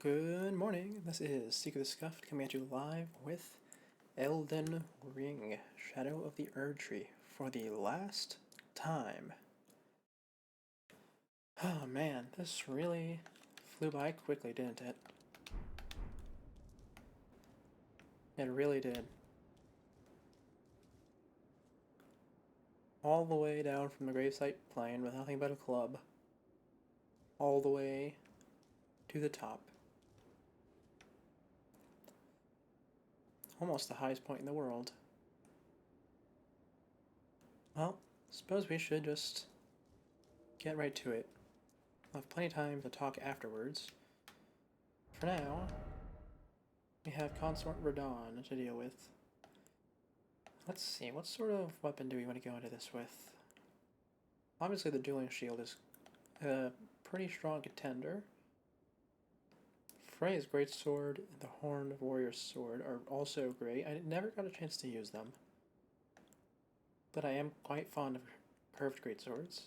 Good morning. This is Seek of the Scuffed coming at you live with Elden Ring, Shadow of the Erdtree, for the last time. Oh man, this really flew by quickly, didn't it? It really did. All the way down from the gravesite plane with nothing but a club. All the way to the top. Almost the highest point in the world. Well, suppose we should just get right to it. We'll have plenty of time to talk afterwards. For now, we have Consort Radon to deal with. Let's see, what sort of weapon do we want to go into this with? Obviously the dueling shield is a pretty strong contender. Frey's greatsword and the Horned Warrior's sword are also great. I never got a chance to use them, but I am quite fond of curved greatswords.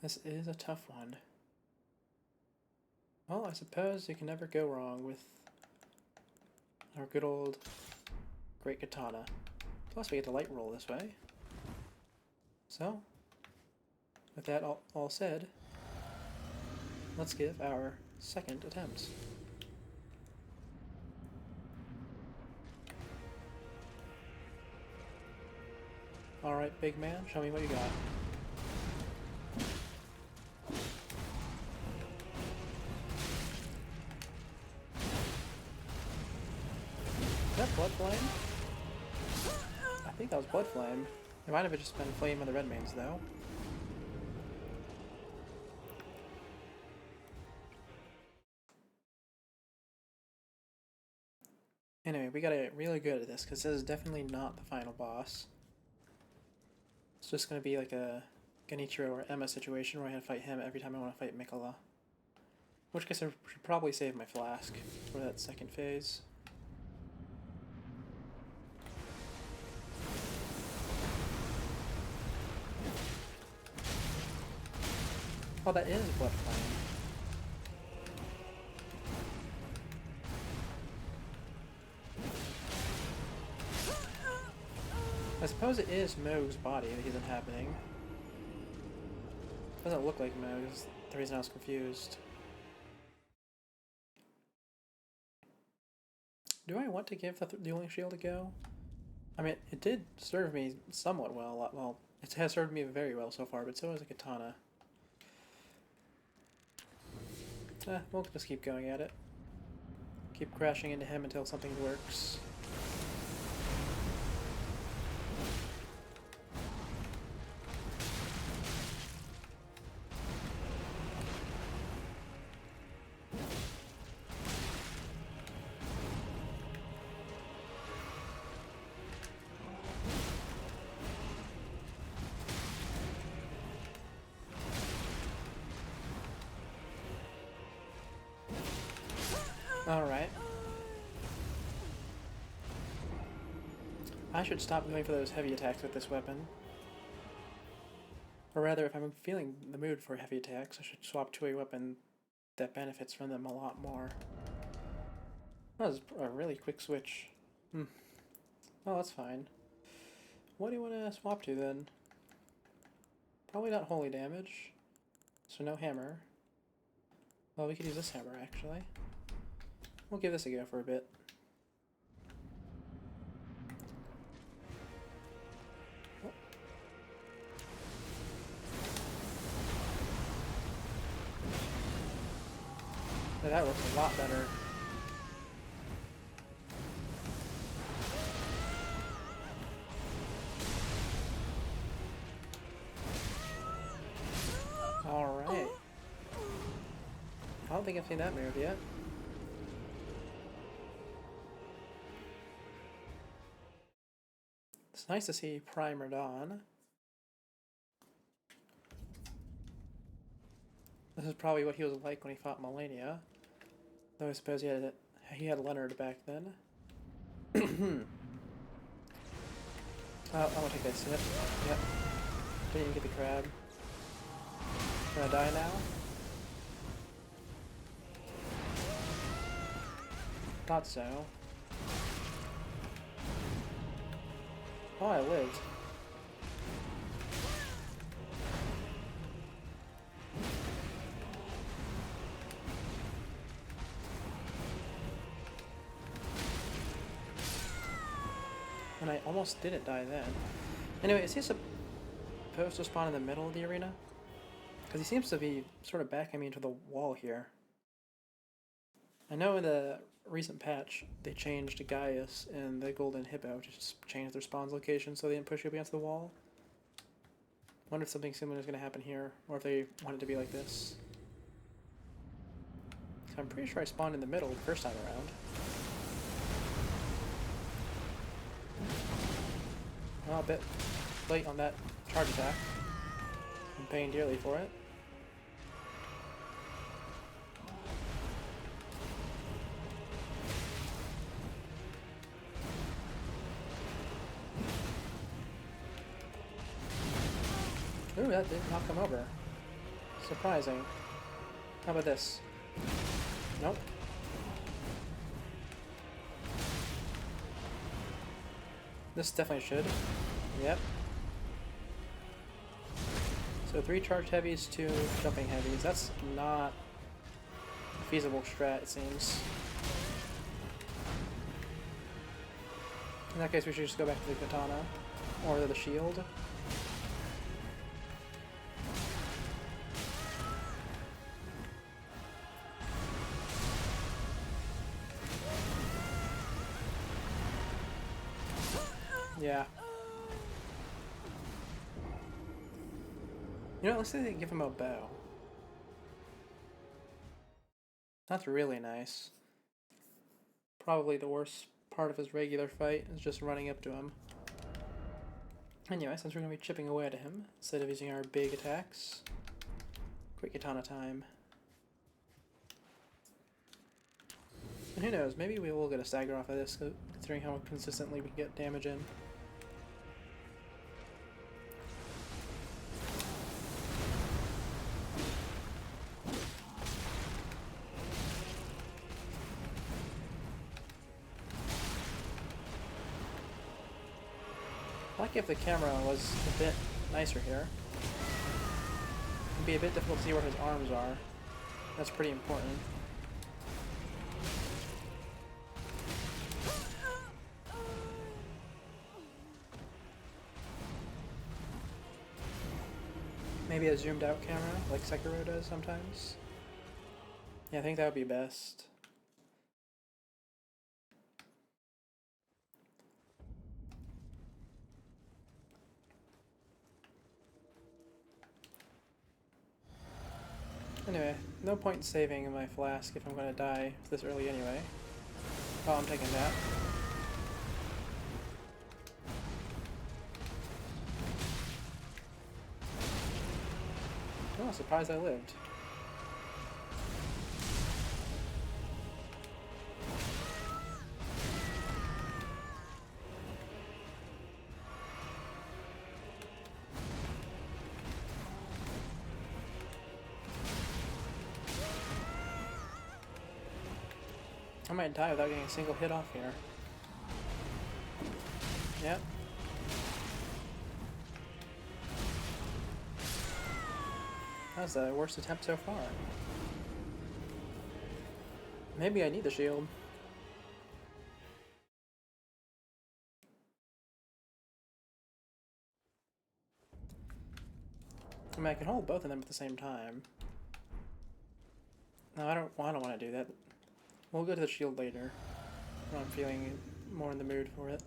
This is a tough one. Well, I suppose you can never go wrong with our good old great katana. Plus we get the light roll this way. So, with that all said, let's give our second attempt. Alright, big man, show me what you got. Is that blood flame? I think that was blood flame. It might have just been flame on the red mains though. Anyway, we gotta get really good at this because this is definitely not the final boss. It's just gonna be like a Genichiro or Emma situation where I have to fight him every time I want to fight Mikola. In which case I should probably save my flask for that second phase. Oh, that is blood flame. I suppose it is Moog's body that he's inhabiting. Doesn't look like Moog's, the reason I was confused. Do I want to give the dueling shield a go? I mean, it did serve me somewhat well. Well, it has served me very well so far, but so has a katana. We'll just keep going at it. Keep crashing into him until something works. Alright. I should stop going for those heavy attacks with this weapon. Or rather, if I'm feeling the mood for heavy attacks, I should swap to a weapon that benefits from them a lot more. That was a really quick switch. Oh, that's fine. What do you want to swap to then? Probably not holy damage. So no hammer. Well, we could use this hammer actually. We'll give this a go for a bit. Oh. Yeah, that looks a lot better. Alright. I don't think I've seen that move yet. It's nice to see Prime Radon. This is probably what he was like when he fought Melania. Though I suppose he had Leonard back then. I'm gonna take this. Yep. Didn't even get the crab. Gonna die now? Thought so. Oh, I lived. And I almost didn't die then. Anyway, is he supposed to spawn in the middle of the arena? Because he seems to be sort of backing me into the wall here. I know in the recent patch they changed Gaius and the Golden Hippo to just change their spawn's location so they didn't push you up against the wall. Wonder if something similar is going to happen here, or if they want it to be like this. So I'm pretty sure I spawned in the middle the first time around. Well, a bit late on that charge attack. I'm paying dearly for it. Ooh, that did not come over. Surprising. How about this? Nope. This definitely should. Yep. So 3 charged heavies, 2 jumping heavies. That's not a feasible strat, it seems. In that case, we should just go back to the katana. Or the shield. Yeah. You know, let's say they give him a bow. That's really nice. Probably the worst part of his regular fight is just running up to him. Anyway, since we're going to be chipping away at him, instead of using our big attacks, quick katana time. And who knows, maybe we will get a stagger off of this, considering how consistently we can get damage in. I like if the camera was a bit nicer here. It'd be a bit difficult to see where his arms are. That's pretty important. Maybe a zoomed out camera, like Sekiro does sometimes. Yeah, I think that would be best. Anyway, no point in saving my flask if I'm going to die this early anyway. Oh, I'm taking that. Oh, surprised I lived. I might die without getting a single hit off here. Yep. That was the worst attempt so far. Maybe I need the shield. I mean, I can hold both of them at the same time. No, I don't want to do that. We'll go to the shield later, when I'm feeling more in the mood for it.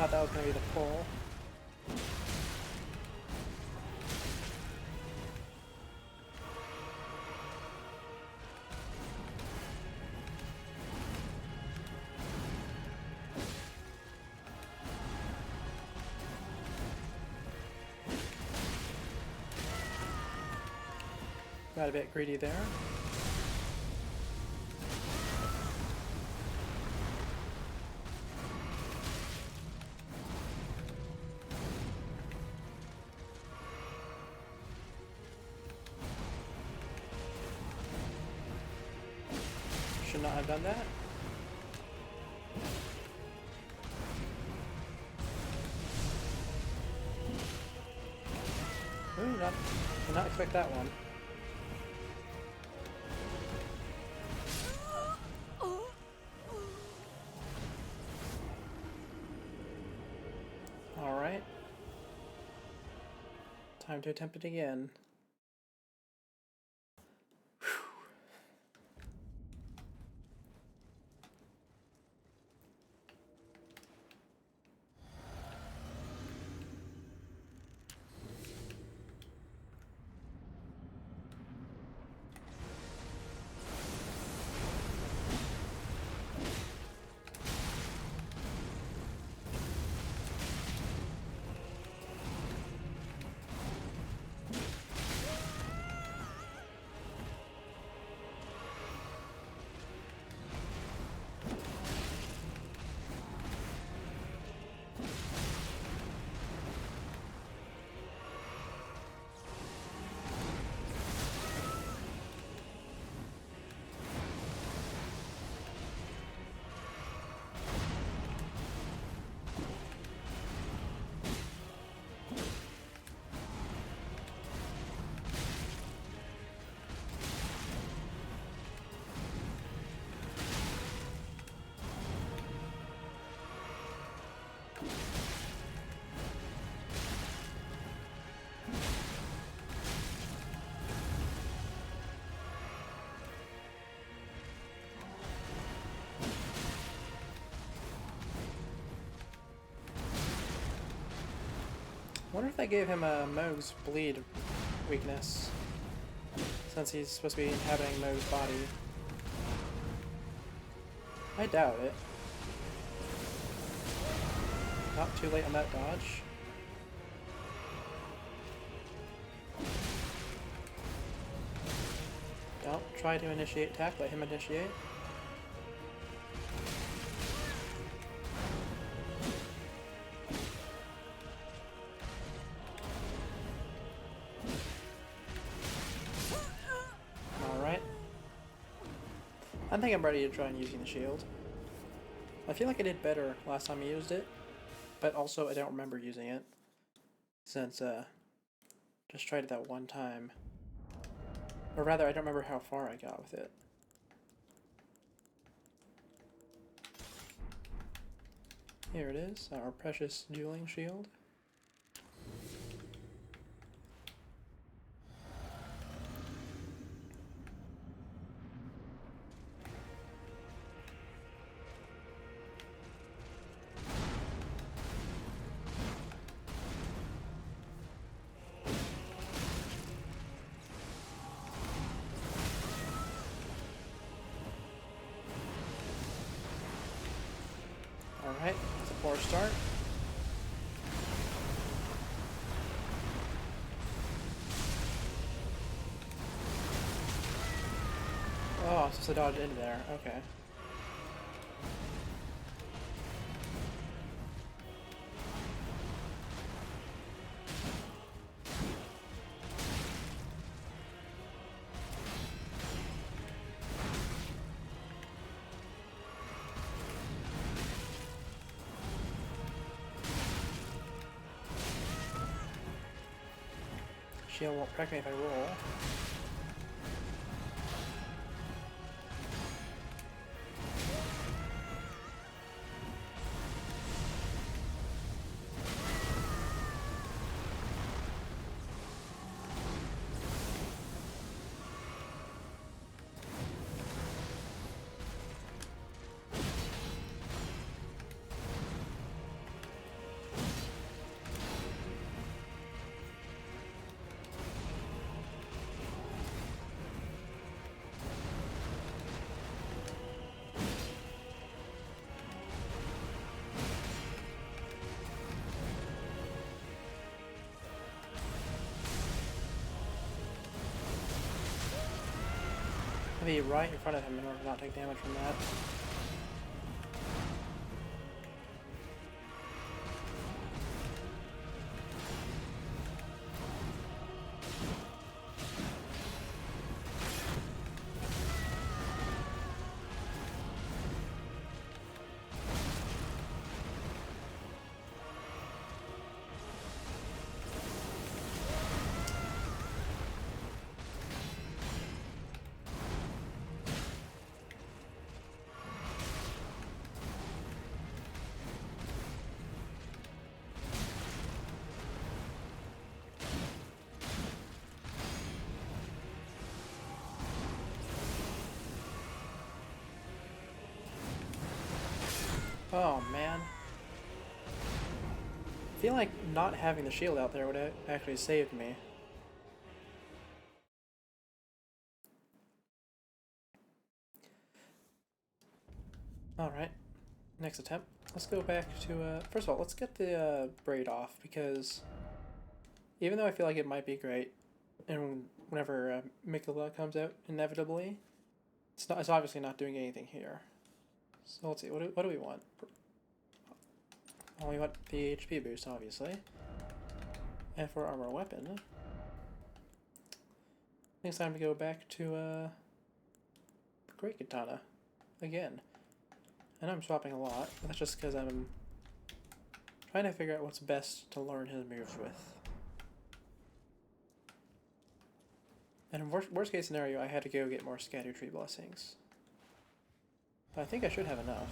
thought that was going to be the pull. Got a bit greedy there. Should not have done that. Ooh, did not expect that one. Alright. Time to attempt it again. Wonder if they gave him a Mohg's bleed weakness, since he's supposed to be inhabiting Mohg's body. I doubt it. Not too late on that dodge. Don't try to initiate attack, let him initiate. I think I'm ready to try and using the shield. I feel like I did better last time I used it, but also I don't remember using it, since just tried it that one time. Or rather, I don't remember how far I got with it. Here it is, our precious dueling shield. Alright, it's a poor start. Oh, it's just a dodge into there. Okay. Shield won't wreck me if I roll. to be right in front of him in order to not take damage from that. Oh man. I feel like not having the shield out there would have actually saved me. Alright, next attempt. Let's go back to, first of all, let's get the braid off, because even though I feel like it might be great, and whenever Mikula comes out, inevitably, it's obviously not doing anything here. So let's see, what do we want? Well, we want the HP boost, obviously. And for armor weapon, I think it's time to go back to Great Katana again. And I'm swapping a lot, but that's just because I'm trying to figure out what's best to learn his moves with. And in worst case scenario, I had to go get more Erdtree blessings. But I think I should have enough.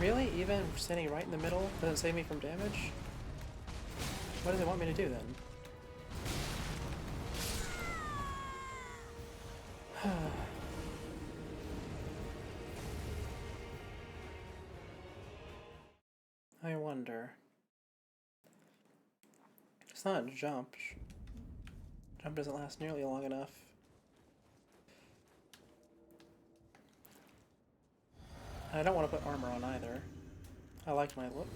Really? Even standing right in the middle doesn't save me from damage? What do they want me to do then? I wonder. It's not a jump. Jump doesn't last nearly long enough. I don't want to put armor on either. I like my look.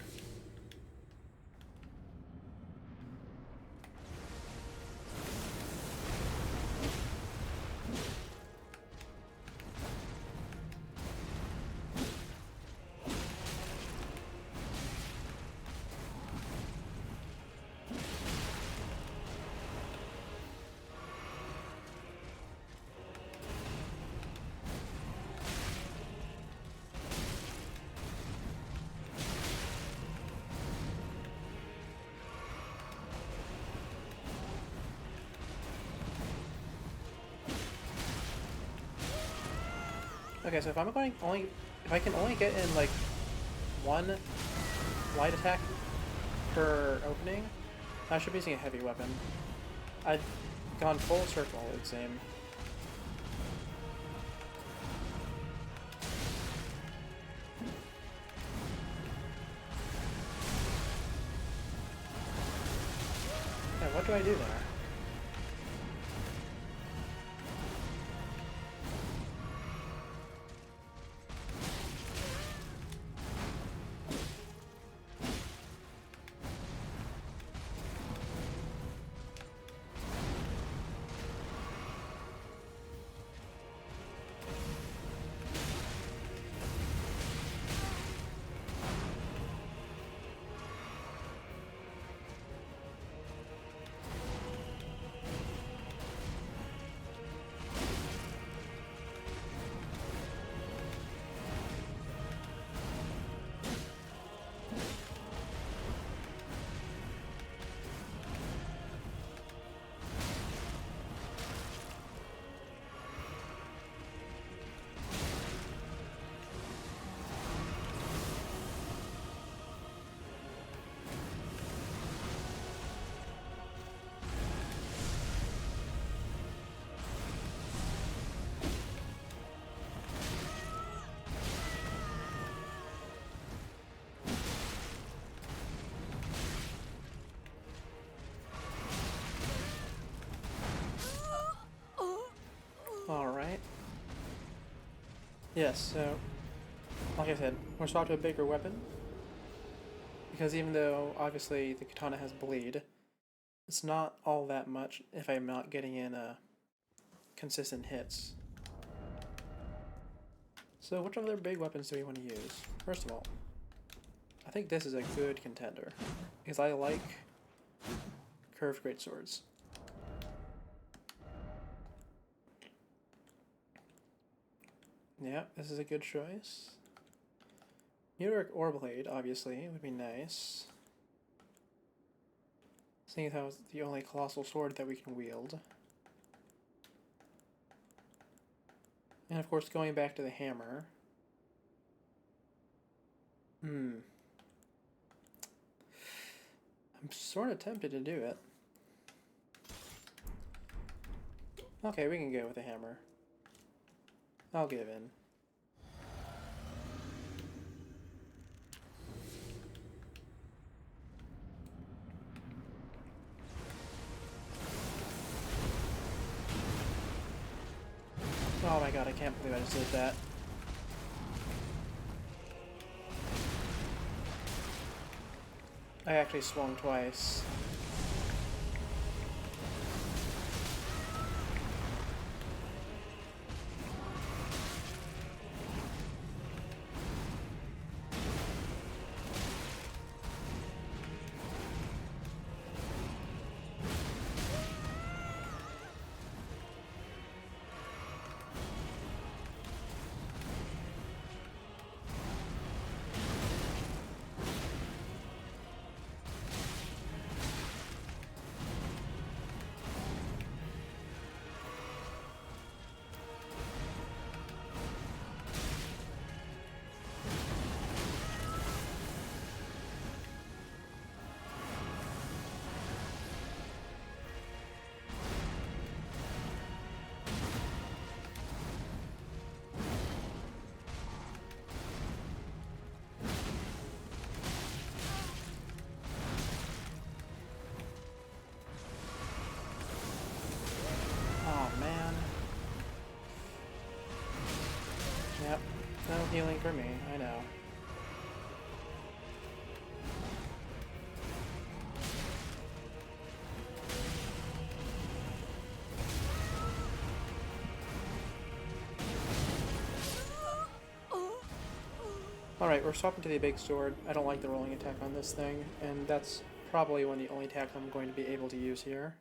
Okay, so if I can only get in like one light attack per opening, I should be using a heavy weapon. I'd gone full circle, it would seem. Yeah, what do I do there? Yes, so, like I said, we're swapped to a bigger weapon. Because even though, obviously, the katana has bleed, it's not all that much if I'm not getting in consistent hits. So which other big weapons do we want to use? First of all, I think this is a good contender. Because I like curved greatswords. Yeah, this is a good choice. Meteoric Ore Blade, obviously, would be nice. Seeing as how it's the only colossal sword that we can wield. And of course, going back to the hammer. I'm sort of tempted to do it. Okay, we can go with the hammer. I'll give in. Oh my god, I can't believe I just did that. I actually swung twice. Yep, no healing for me, I know. Alright, we're swapping to the big sword. I don't like the rolling attack on this thing, and that's probably one of the only attacks I'm going to be able to use here.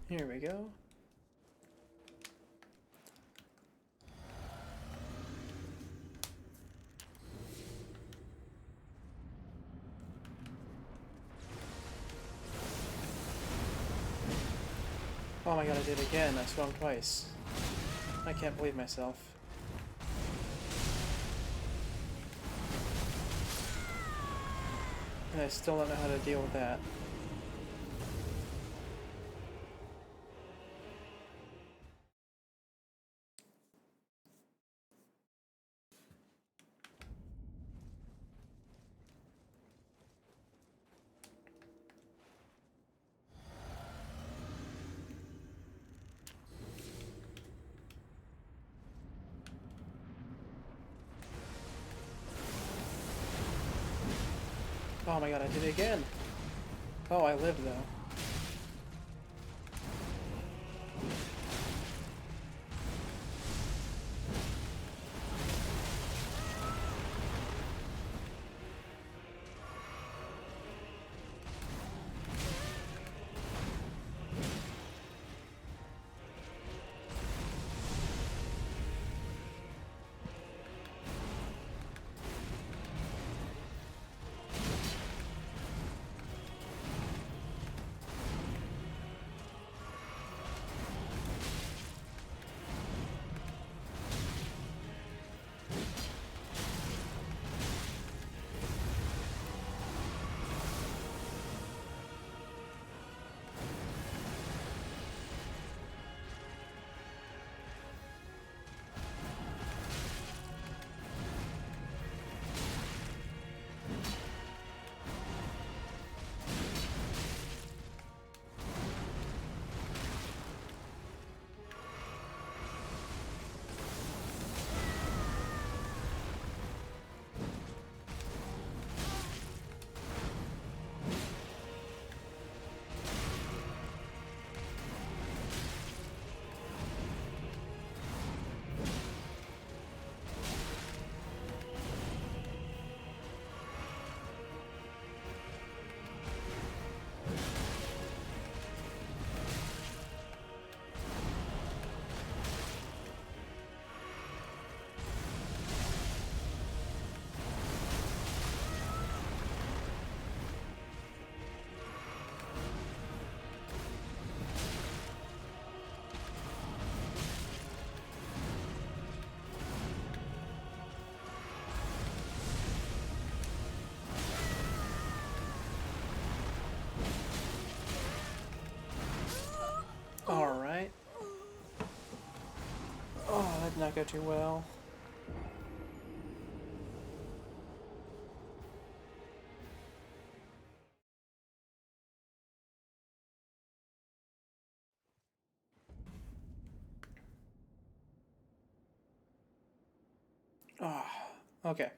Here we go. Oh my god, I did it again. I swung twice. I can't believe myself. And I still don't know how to deal with that. Oh my god, I did it again! Oh, I lived though. Alright. Oh, that did not go too well. Oh, okay.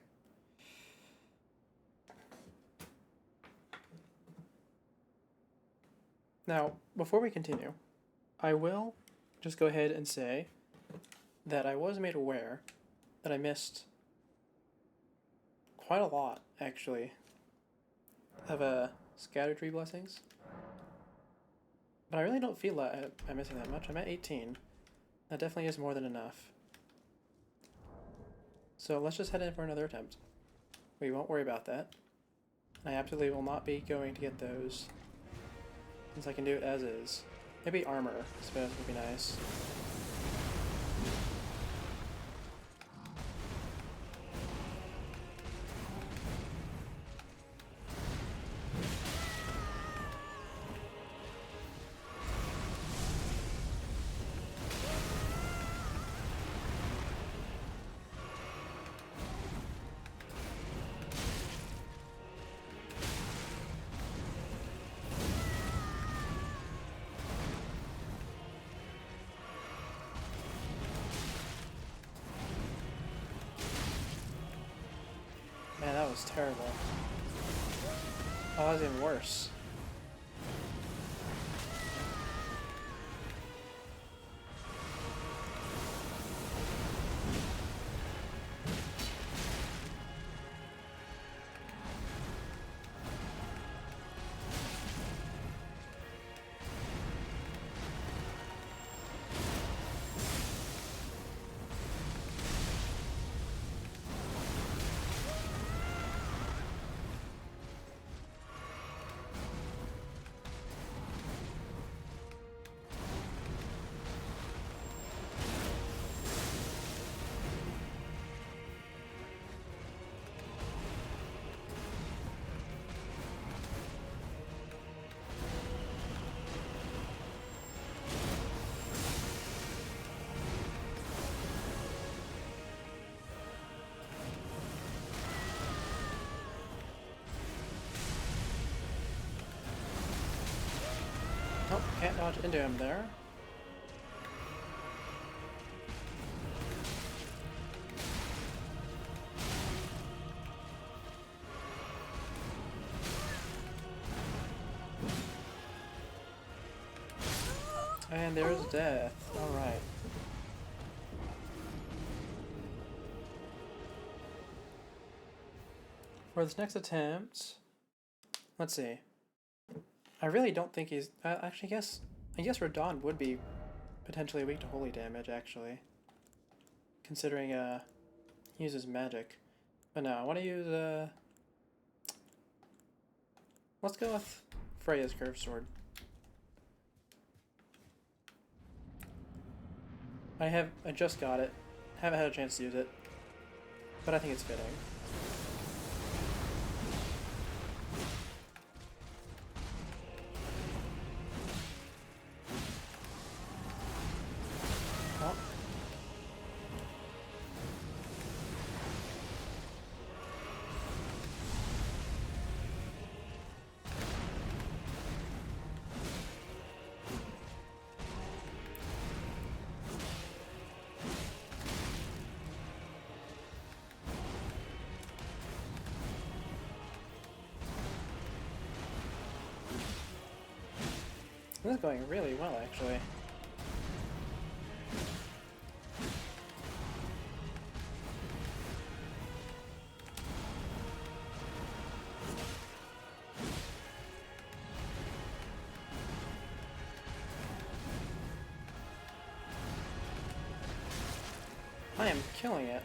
Now, before we continue, I will just go ahead and say that I was made aware that I missed quite a lot, actually, of Scatter Tree blessings. But I really don't feel like I'm missing that much. I'm at 18. That definitely is more than enough. So let's just head in for another attempt. We won't worry about that. I absolutely will not be going to get those, since I can do it as is. Maybe armor, I suppose, would be nice. Man, that was terrible. Oh, that was even worse. Oh, can't dodge into him there. And there's death. Alright. For this next attempt, let's see. I really don't think he's... actually, I guess Radon would be potentially weak to holy damage, actually. Considering, he uses magic. But no, I want to use, let's go with Freya's Curved Sword. I just got it. Haven't had a chance to use it. But I think it's fitting. Oh. This is going really well, actually. I am killing it.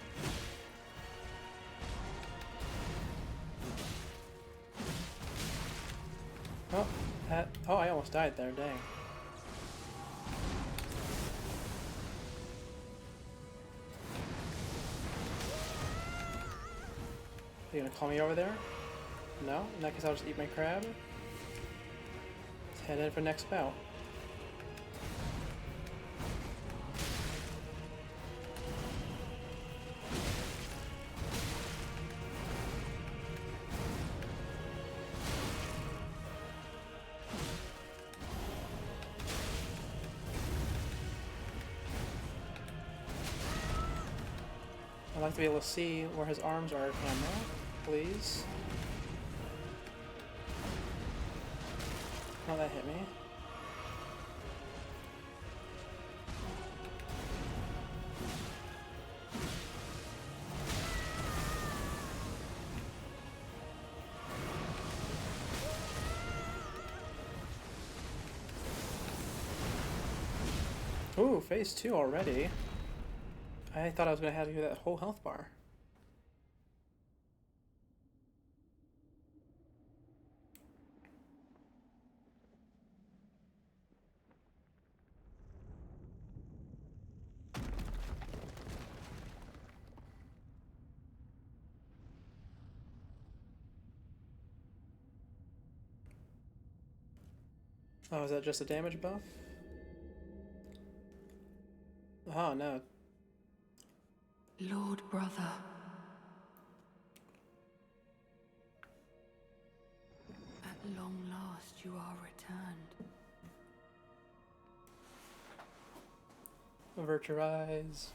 Oh, oh, I almost died there, dang. Are you gonna call me over there? No? In that case, I'll just eat my crab. Let's head in for next bout. I'd like to be able to see where his arms are, camera, please. Oh, that hit me. Ooh, phase 2 already. I thought I was going to have to do that whole health bar. Oh, is that just a damage buff? Oh, no. Lord brother. At long last you are returned. Avert your eyes.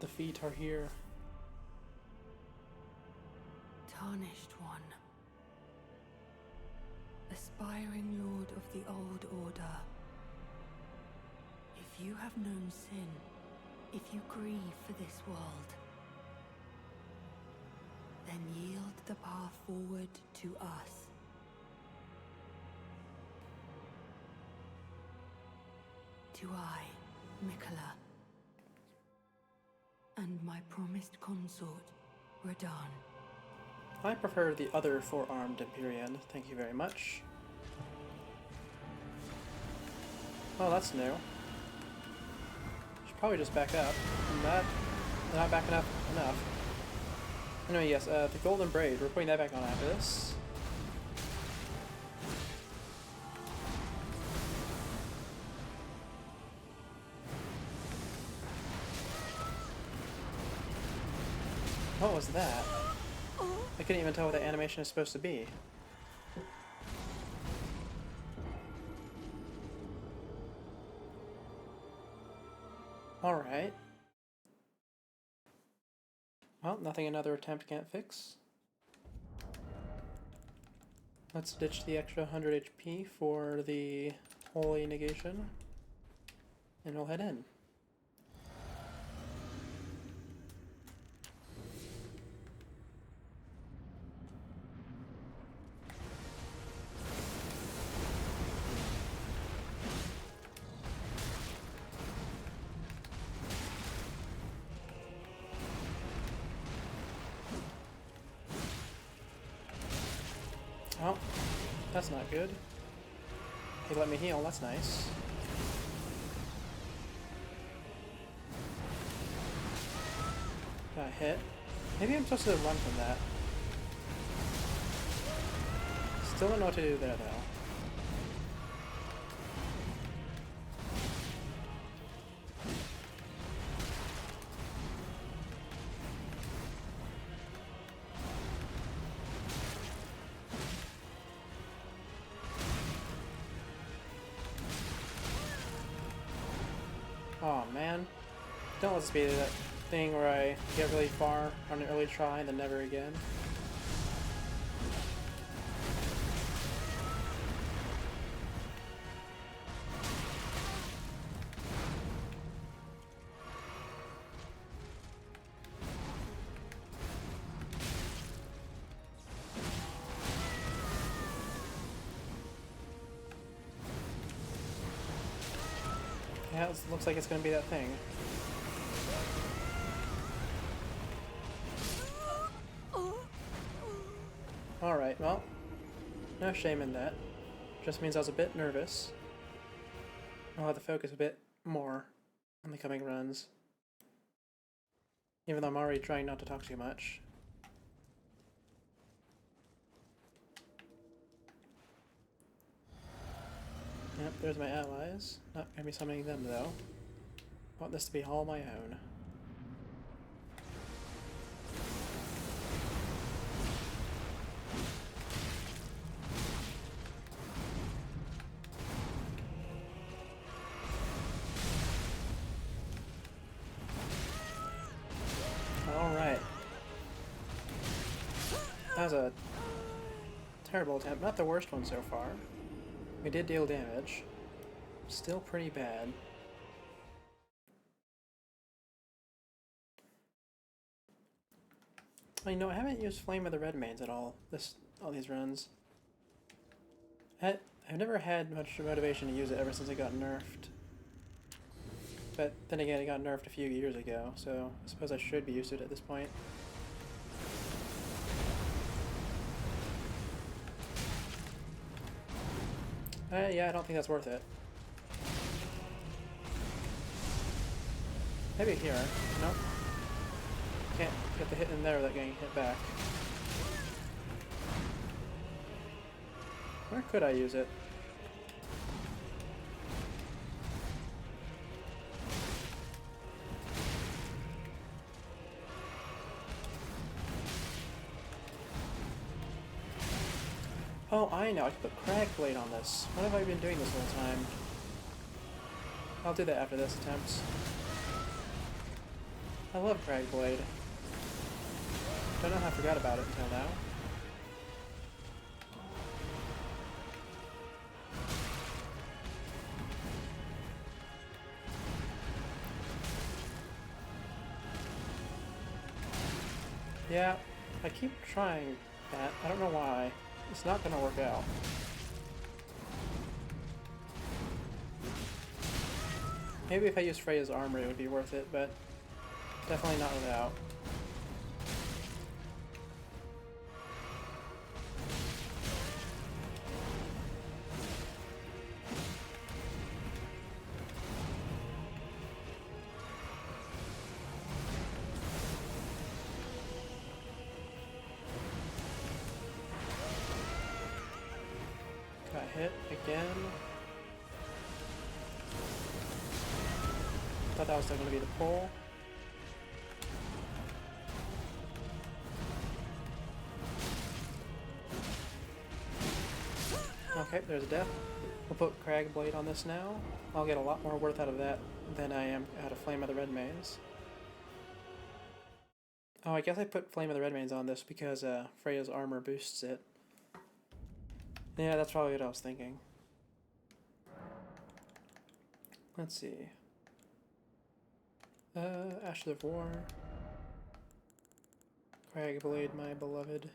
The feet are here. Tarnished one. Aspiring lord of the old order. If you have known sin, if you grieve for this world, then yield the path forward to us. To I, Mikola, and my promised consort, Radahn. I prefer the other four-armed Empyrean, thank you very much. Oh, that's new. Should probably just back up. And that, they're not backing up enough. Anyway, yes, the golden braid, we're putting that back on after this. What was that? I couldn't even tell what that animation is supposed to be. Alright. Well, nothing another attempt can't fix. Let's ditch the extra 100 HP for the holy negation. And we'll head in. Oh, that's not good. He let me heal, that's nice. Got hit. Maybe I'm supposed to run from that. Still don't know what to do there, though. Oh man, don't let this be that thing where I get really far on an early try and then never again. Yeah, it looks like it's going to be that thing. Alright, well, no shame in that. Just means I was a bit nervous. I'll have to focus a bit more on the coming runs. Even though I'm already trying not to talk too much. Yep, there's my allies. Not gonna be summoning them though. I want this to be all my own. That was a terrible attempt. Not the worst one so far. We did deal damage. Still pretty bad. Well, you know, I haven't used Flame of the Red Mains at all all these runs. I've never had much motivation to use it ever since it got nerfed. But then again, it got nerfed a few years ago, so I suppose I should be used to it at this point. Yeah, I don't think that's worth it. Maybe here. Nope. Can't get the hit in there without getting hit back. Where could I use it? Oh, I know. I can put Crag Blade on this. What have I been doing this whole time? I'll do that after this attempt. I love Crag Blade. Don't know how I forgot about it until now. Yeah, I keep trying that. I don't know why. It's not gonna work out. Maybe if I use Freya's armor it would be worth it, but definitely not without. Got hit again. Thought that was still going to be the pull. Okay, there's a death. We'll put Crag Blade on this now. I'll get a lot more worth out of that than I am out of Flame of the Red Mains. Oh, I guess I put Flame of the Red Mains on this because Freya's armor boosts it. Yeah, that's probably what I was thinking. Let's see. Ashes of War. Crag Blade, my beloved.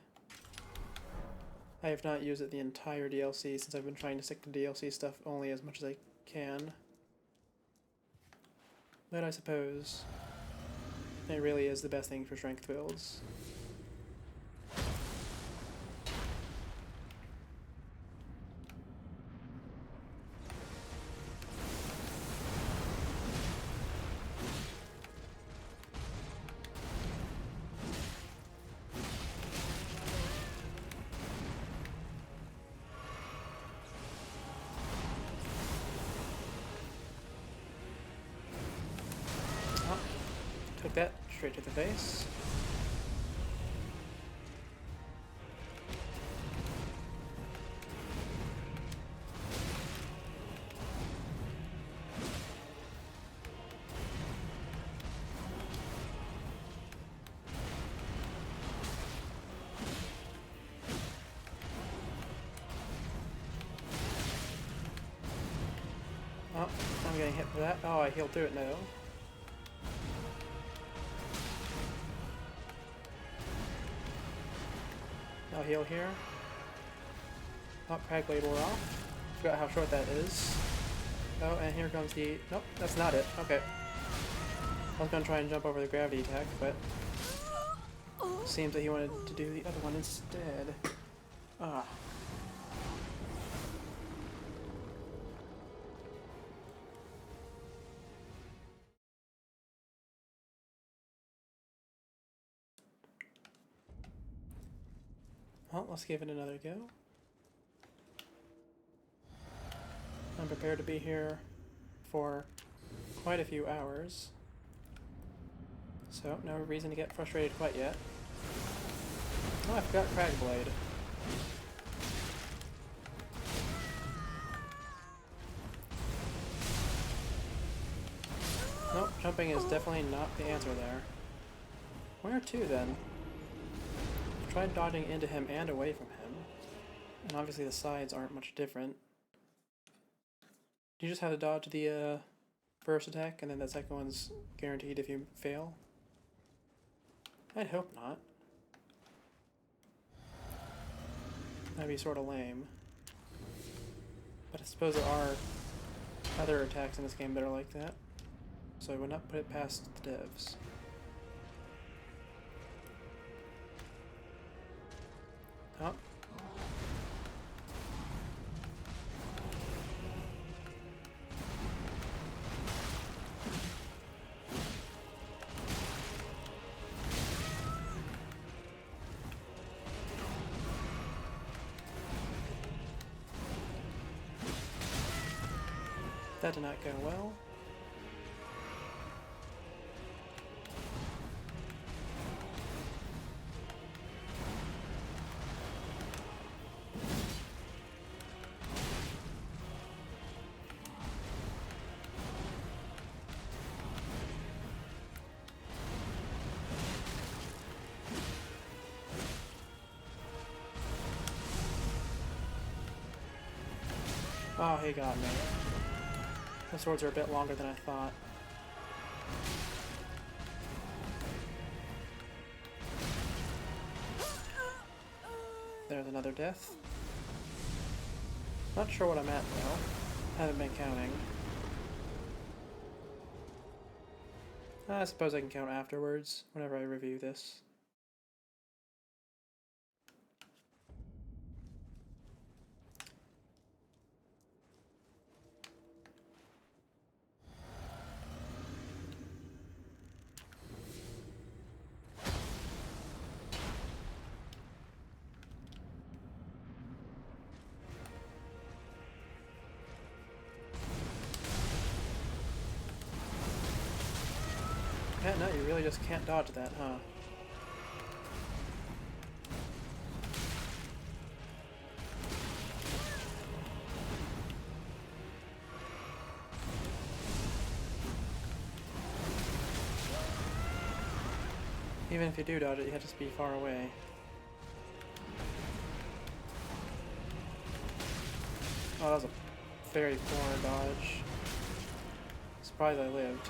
I have not used it the entire DLC since I've been trying to stick to DLC stuff only as much as I can. But I suppose it really is the best thing for strength builds. Took that straight to the face. Oh, I'm getting hit for that. Oh, I healed through it now. I'll heal here. Oh, Crag Blade wore off. Forgot how short that is. Oh, and here comes the... Nope, that's not it. Okay. I was gonna try and jump over the gravity attack, but... seems that he wanted to do the other one instead. Ah. Well, let's give it another go. I'm prepared to be here for quite a few hours. So, no reason to get frustrated quite yet. Oh, I forgot Crag Blade. Nope, jumping is definitely not the answer there. Where to then? tried dodging into him and away from him, and obviously the sides aren't much different. You just have to dodge the first attack, and then the second one's guaranteed if you fail? I'd hope not. That'd be sort of lame. But I suppose there are other attacks in this game that are like that, so I would not put it past the devs. Oh. That did not go well. Oh, he got me. The swords are a bit longer than I thought. There's another death. Not sure what I'm at though. Haven't been counting. I suppose I can count afterwards, whenever I review this. Yeah, no, you really just can't dodge that, huh? Even if you do dodge it, you have to just be far away. Oh, that was a very poor dodge. Surprised I lived.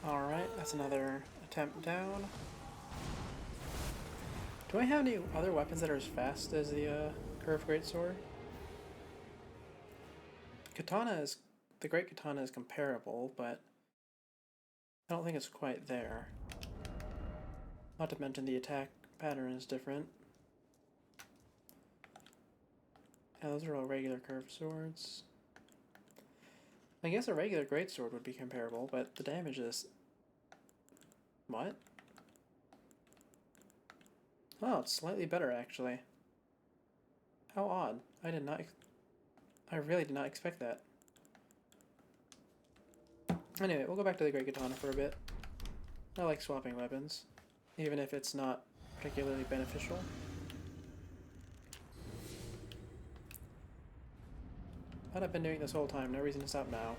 Alright, that's another attempt down. Do I have any other weapons that are as fast as the curved greatsword? The great katana is comparable, but I don't think it's quite there. Not to mention the attack pattern is different. Yeah, those are all regular curved swords. I guess a regular greatsword would be comparable, but the damage is... What? Oh, it's slightly better, actually. How odd. I really did not expect that. Anyway, we'll go back to the great katana for a bit. I like swapping weapons, even if it's not particularly beneficial. But I've been doing this whole time, no reason to stop now.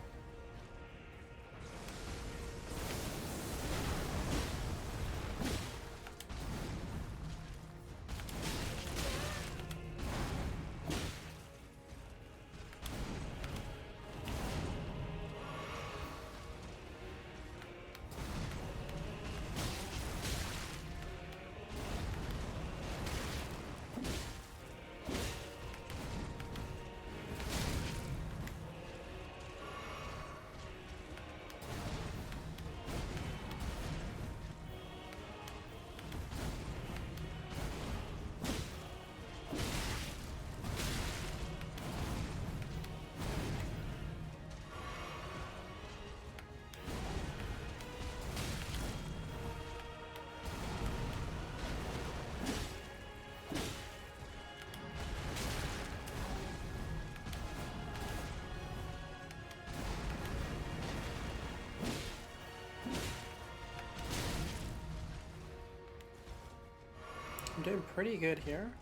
I'm doing pretty good here.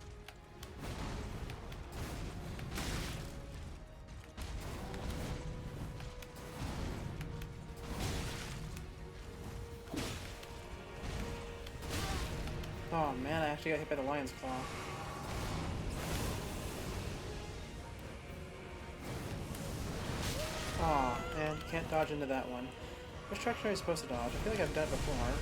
Oh man, I actually got hit by the lion's claw. Aw, man, you can't dodge into that one. Which direction are you supposed to dodge? I feel like I've done it before.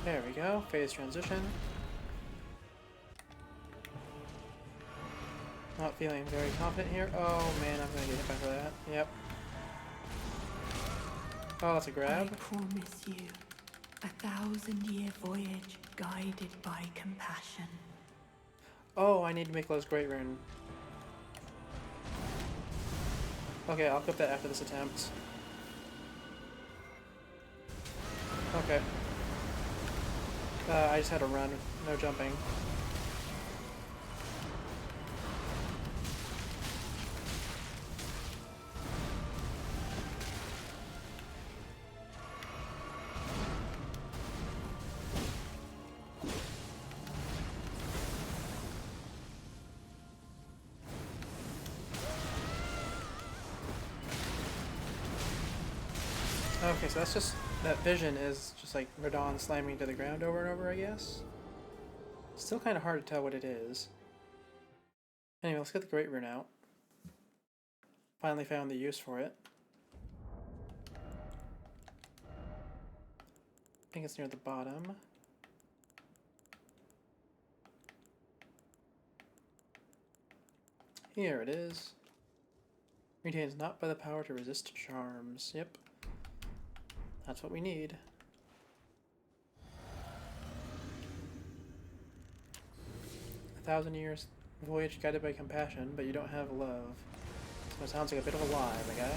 There we go, phase transition. Not feeling very confident here. Oh man, I'm gonna get hit by for that. Yep. Oh, that's a grab. I promise you, 1,000-year voyage guided by compassion. Oh, I need to make Lowe's Great Rune. Okay, I'll equip that after this attempt. Okay. I just had to run, no jumping. Okay, so that's just, that vision is just like Radon slamming to the ground over and over, I guess. Still kind of hard to tell what it is. Anyway, let's get the Great Rune out. Finally found the use for it. I think it's near the bottom. Here it is. Retains not by the power to resist charms. Yep. That's what we need. 1,000 years voyage guided by compassion, but you don't have love. So it sounds like a bit of a lie, my guy.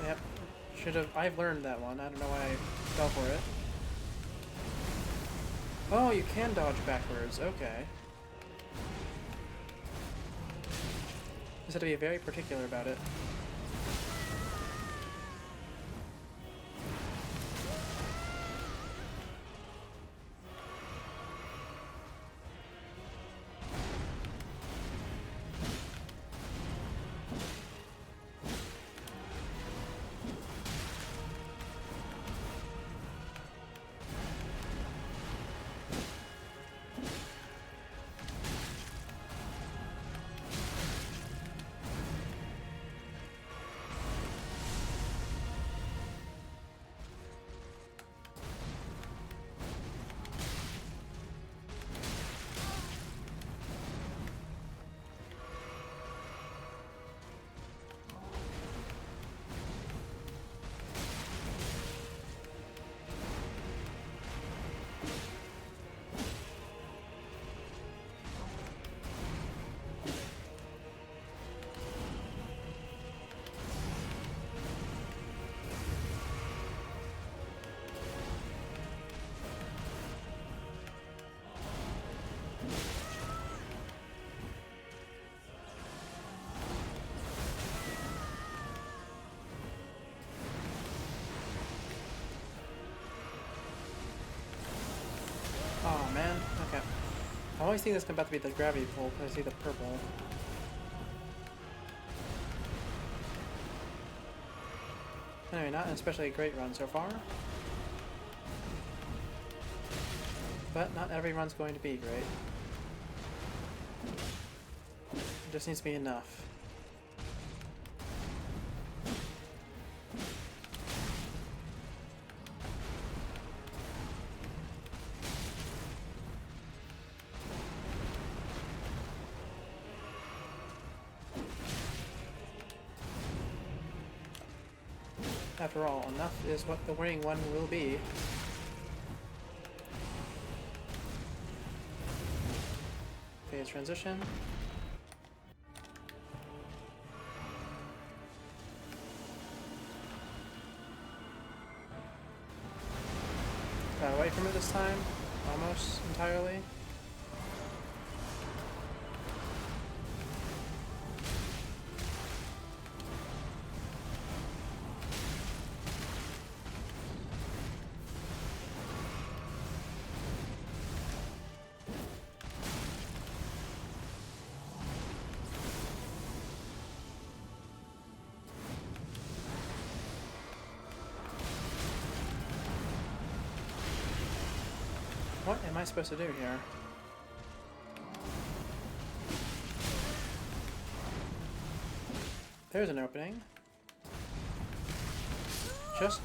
Yep. I've learned that one. I don't know why I fell for it. Oh, you can dodge backwards. Okay. Just have to be very particular about it. Okay. I always think that's about to be the gravity pull because I see the purple. Anyway, not an especially great run so far. But not every run's going to be great. It just needs to be enough. After all, enough is what the winning one will be. Phase transition. Got away from it this time, almost entirely. What am I supposed to do here? There's an opening. Just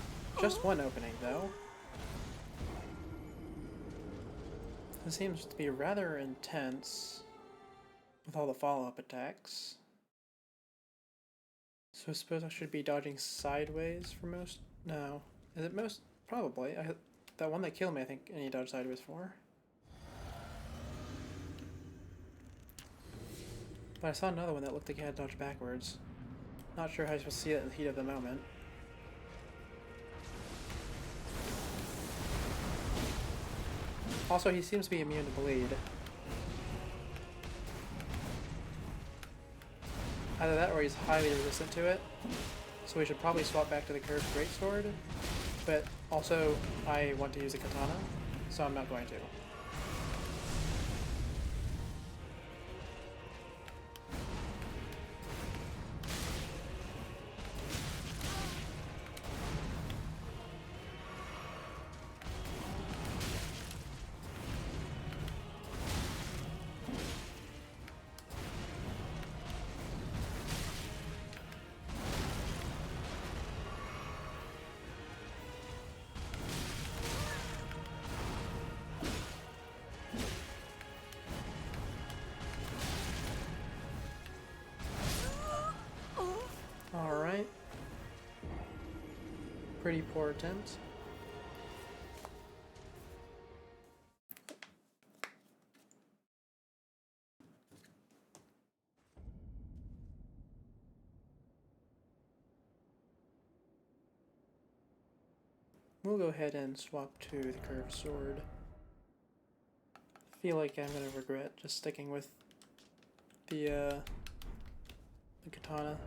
one opening, though. This seems to be rather intense with all the follow-up attacks. So I suppose I should be dodging sideways for most? No. Is it most? Probably. That one that killed me, I think I need to dodge sideways for. But I saw another one that looked like it had dodged backwards. Not sure how you're supposed to see it in the heat of the moment. Also, he seems to be immune to bleed. Either that or he's highly resistant to it. So we should probably swap back to the curved greatsword. But also, I want to use a katana, so I'm not going to. Alright. Pretty poor attempt. We'll go ahead and swap to the curved sword. Feel like I'm gonna regret just sticking with the katana.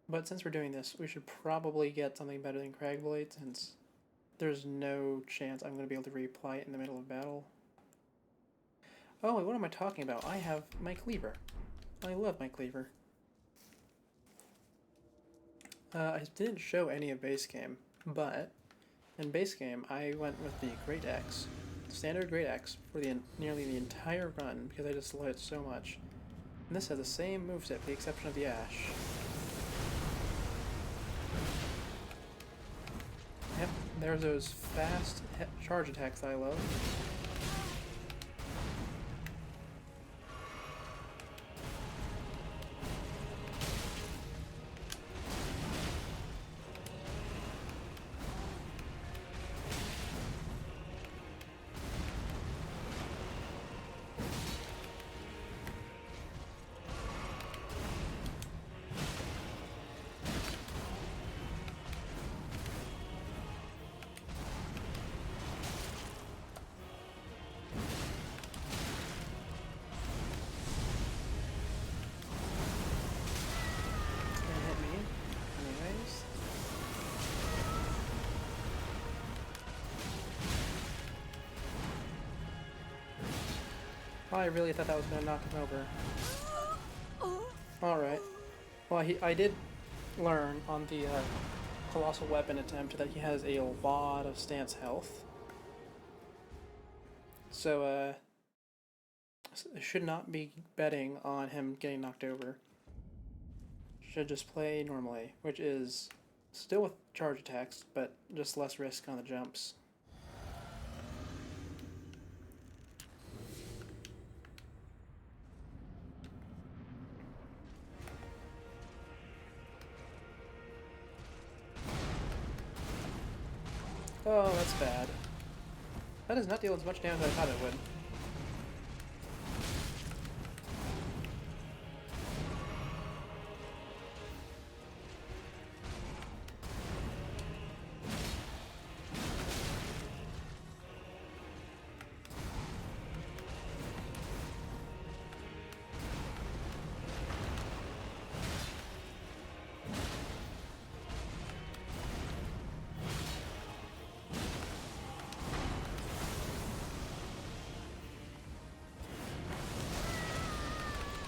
But since we're doing this, we should probably get something better than Cragblade, since there's no chance I'm going to be able to reapply it in the middle of battle. Oh, what am I talking about? I have my cleaver. I love my cleaver. I didn't show any of base game, but in base game I went with the Great Axe, standard Great Axe, for nearly the entire run because I just love it so much. And this has the same moveset with the exception of the Ash. Yep, there's those fast charge attacks that I love. I really thought that was gonna knock him over. Alright. Well, I did learn on the Colossal Weapon attempt that he has a lot of stance health. So, should not be betting on him getting knocked over. Should just play normally, which is still with charge attacks, but just less risk on the jumps. Oh, that's bad. That does not deal as much damage as I thought it would.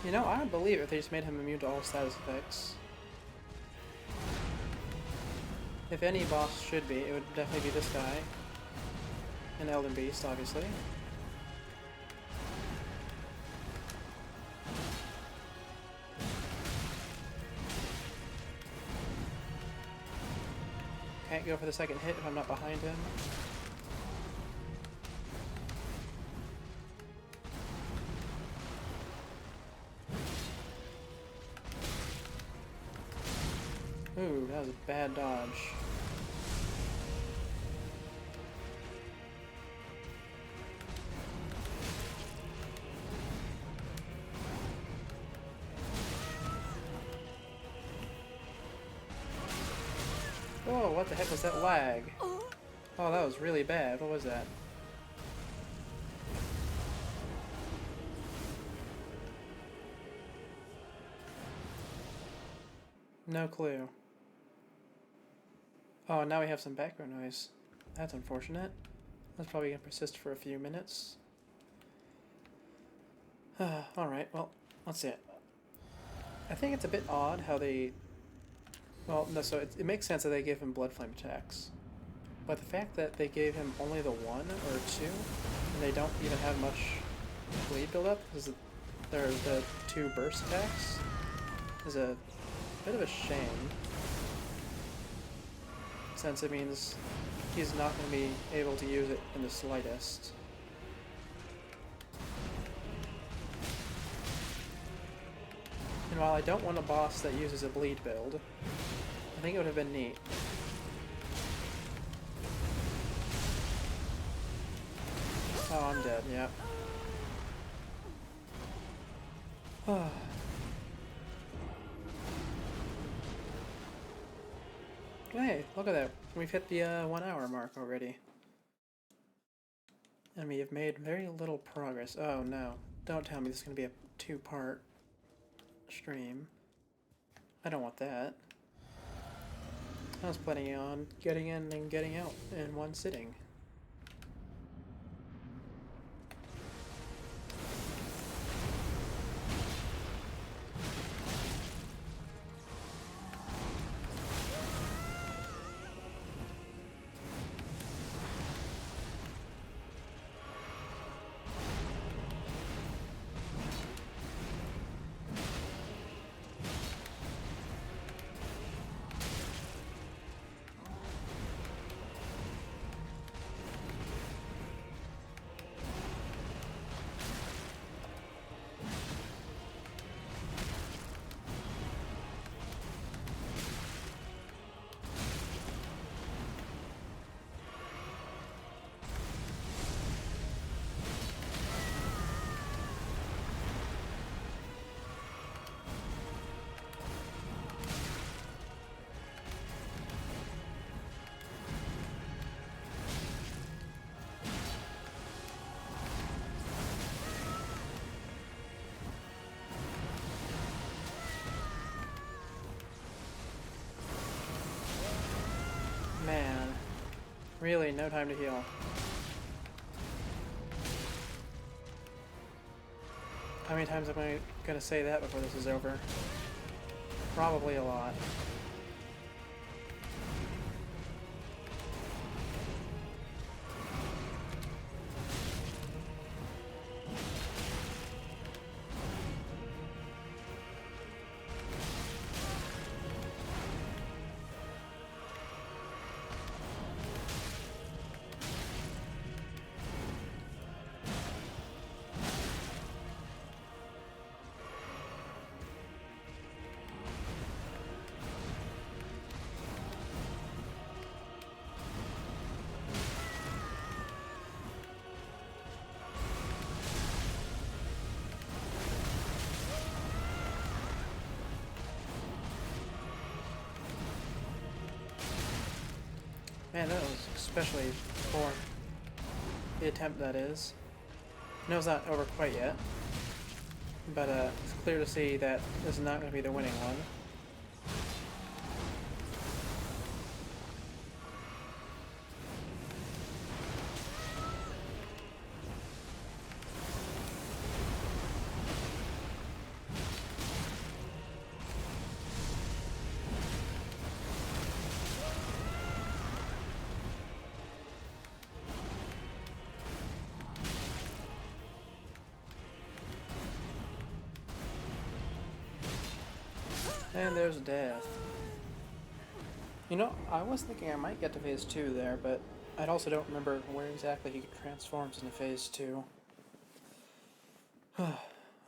You know, I would believe if they just made him immune to all status effects. If any boss should be, it would definitely be this guy. An Elden Beast, obviously. Can't go for the second hit if I'm not behind him. Ooh, that was a bad dodge. Oh, what the heck was that lag? Oh, that was really bad. What was that? No clue. Oh, now we have some background noise. That's unfortunate. That's probably gonna persist for a few minutes. Alright, well, let's see it. I think it's a bit odd how they... Well, no, so it makes sense that they give him Blood Flame attacks. But the fact that they gave him only the 1 or 2, and they don't even have much bleed buildup, because there's the 2 burst attacks, is a bit of a shame. Since it means he's not going to be able to use it in the slightest. And while I don't want a boss that uses a bleed build, I think it would have been neat. Oh, I'm dead, yeah. Hey, look at that. We've hit the 1 hour mark already. And we have made very little progress. Oh no. Don't tell me this is going to be a 2-part stream. I don't want that. I was planning on getting in and getting out in one sitting. Man, really no time to heal. How many times am I gonna say that before this is over? Probably a lot. Man, that was especially for the attempt, that is. I know it's not over quite yet, but it's clear to see that this is not going to be the winning one. And there's death. You know, I was thinking I might get to phase 2 there, but I also don't remember where exactly he transforms into phase 2.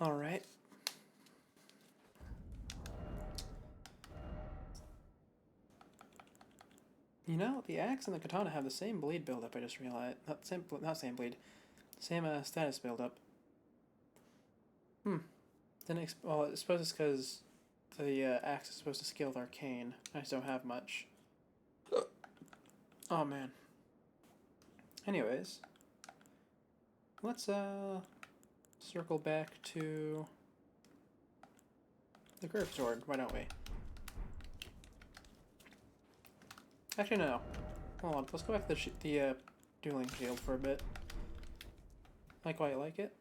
Alright. You know, the axe and the katana have the same bleed buildup, I just realized. Not same bleed. Same status buildup. Well, I suppose it's because the axe is supposed to scale with arcane. I just don't have much. Oh man. Anyways, let's circle back to the curved sword. Why don't we? Actually, no. Hold on. Let's go back to the dueling shield for a bit. I quite like it.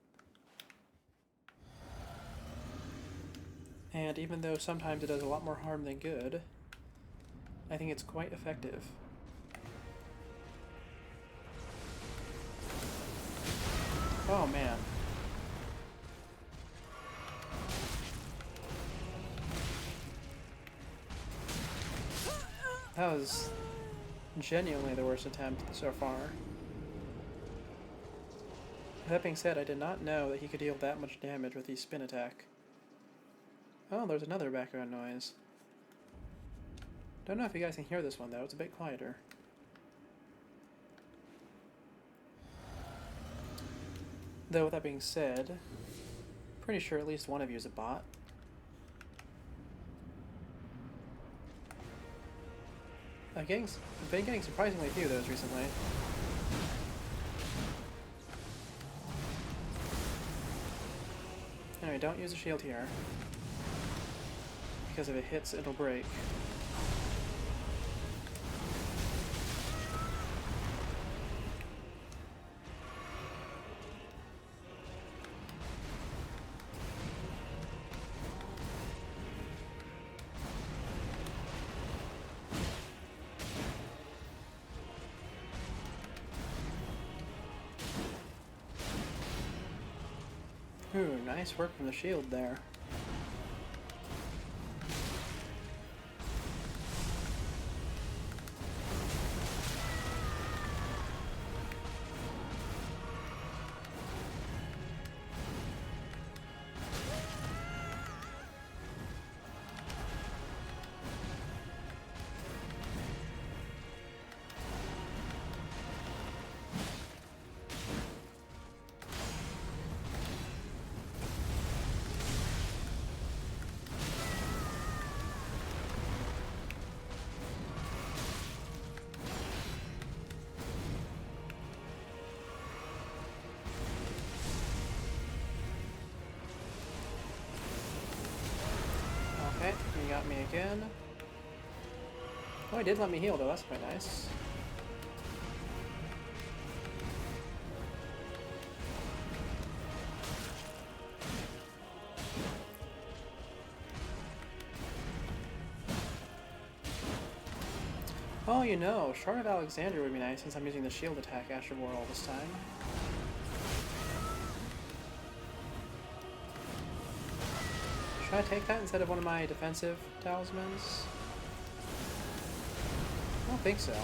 And even though sometimes it does a lot more harm than good, I think it's quite effective. Oh man. That was genuinely the worst attempt so far. That being said, I did not know that he could deal that much damage with the spin attack. Oh, there's another background noise. Don't know if you guys can hear this one though, it's a bit quieter. Though with that being said, pretty sure at least one of you is a bot. I've been getting surprisingly few of those recently. Anyway, don't use a shield here. Because if it hits, it'll break. Ooh, nice work from the shield there. Okay, you got me again. Oh, he did let me heal though, that's quite nice. Oh, you know, Shard of Alexander would be nice since I'm using the shield attack Astral War all this time. Should I take that instead of one of my defensive talismans? I don't think so.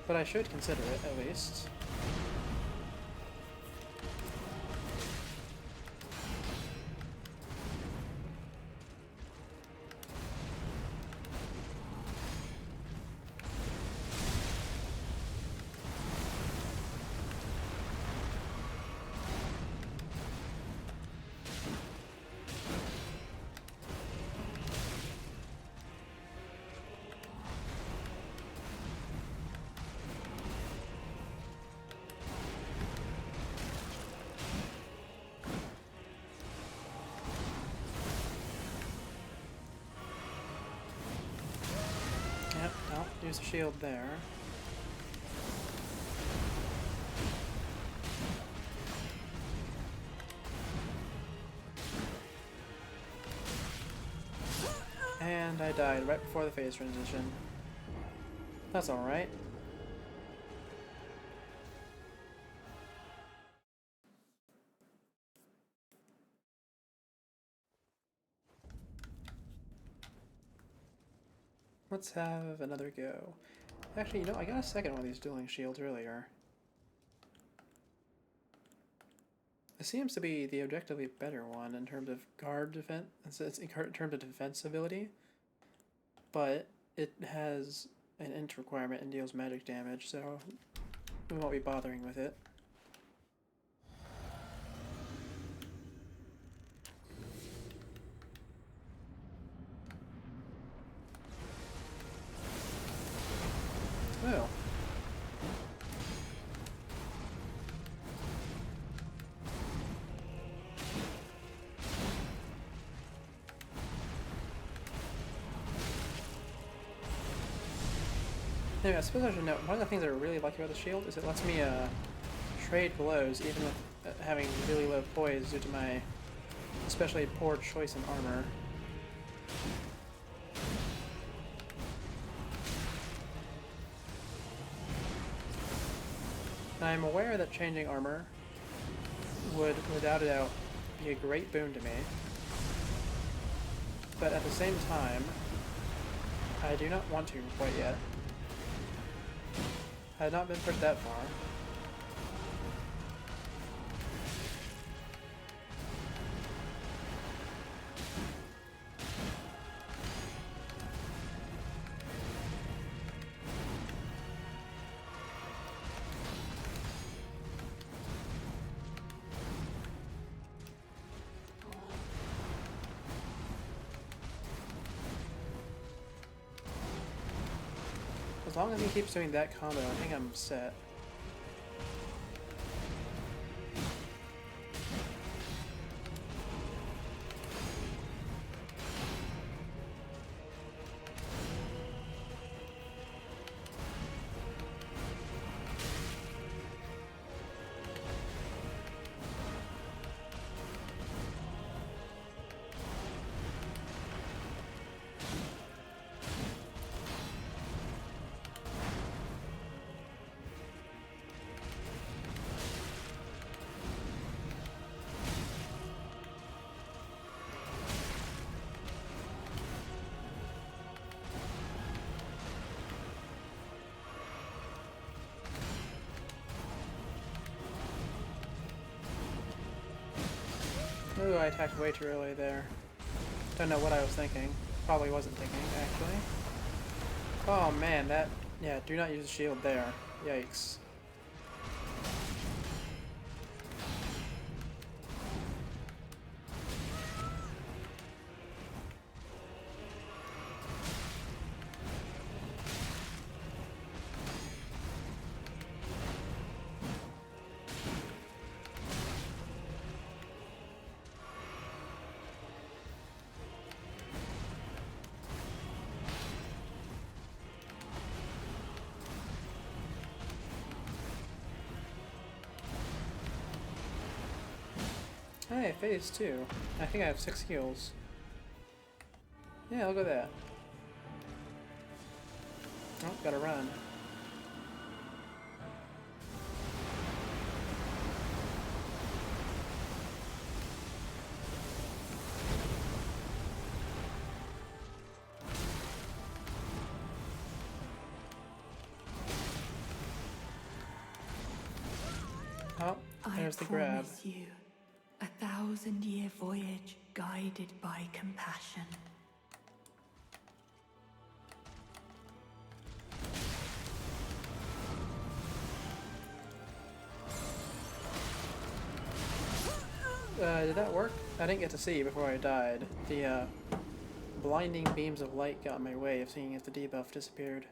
But I should consider it, at least. Yep, I'll use the shield there. And I died right before the phase transition. That's alright. Let's have another go. Actually, you know, I got a second one of these dueling shields earlier. This seems to be the objectively better one in terms of guard defense, in terms of defense ability, but it has an int requirement and deals magic damage, so we won't be bothering with it. Oh. Anyway, I suppose I should note, one of the things I really like about the shield is it lets me trade blows even with having really low poise due to my especially poor choice in armor. And I'm aware that changing armor would, without a doubt, be a great boon to me. But at the same time, I do not want to quite yet. I had not been pushed that far. As long as he keeps doing that combo, I think I'm set. Ooh, I attacked way too early there. Don't know what I was thinking. Probably wasn't thinking, actually. Oh man, that... yeah, do not use the shield there. Yikes. Hey, phase 2. I think I have 6 heals. Yeah, look at that. Oh, gotta run. Oh, there's the grab. I promise you, 1,000-year voyage guided by compassion. Did that work? I didn't get to see before I died. The blinding beams of light got in my way of seeing if the debuff disappeared.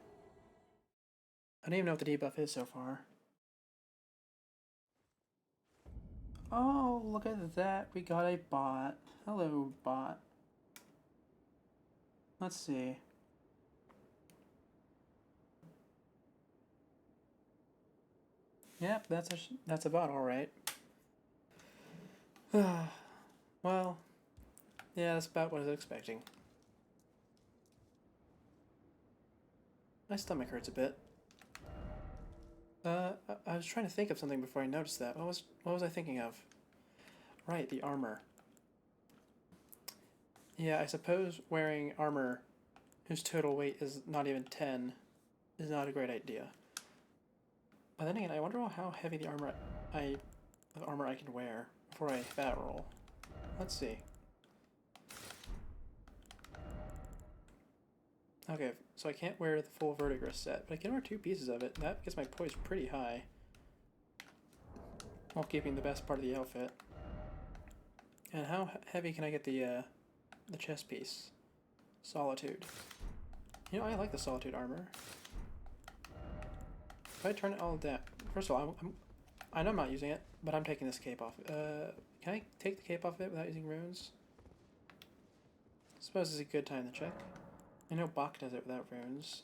I don't even know what the debuff is so far. Oh, look at that. We got a bot. Hello, bot. Let's see. Yep, that's a bot, all right. Well, yeah, that's about what I was expecting. My stomach hurts a bit. I was trying to think of something before I noticed that. What was I thinking of? Right, the armor. Yeah, I suppose wearing armor whose total weight is not even 10 is not a great idea. But then again, I wonder how heavy the armor I can wear before I fat roll. Let's see. Okay, so I can't wear the full verdigris set, but I can wear 2 pieces of it. That gets my poise pretty high, while keeping the best part of the outfit. And how heavy can I get the chest piece? Solitude. You know, I like the Solitude armor. If I turn it all down, first of all, I know I'm not using it, but I'm taking this cape off. Can I take the cape off of it without using runes? I suppose it's a good time to check. I know Bach does it without runes.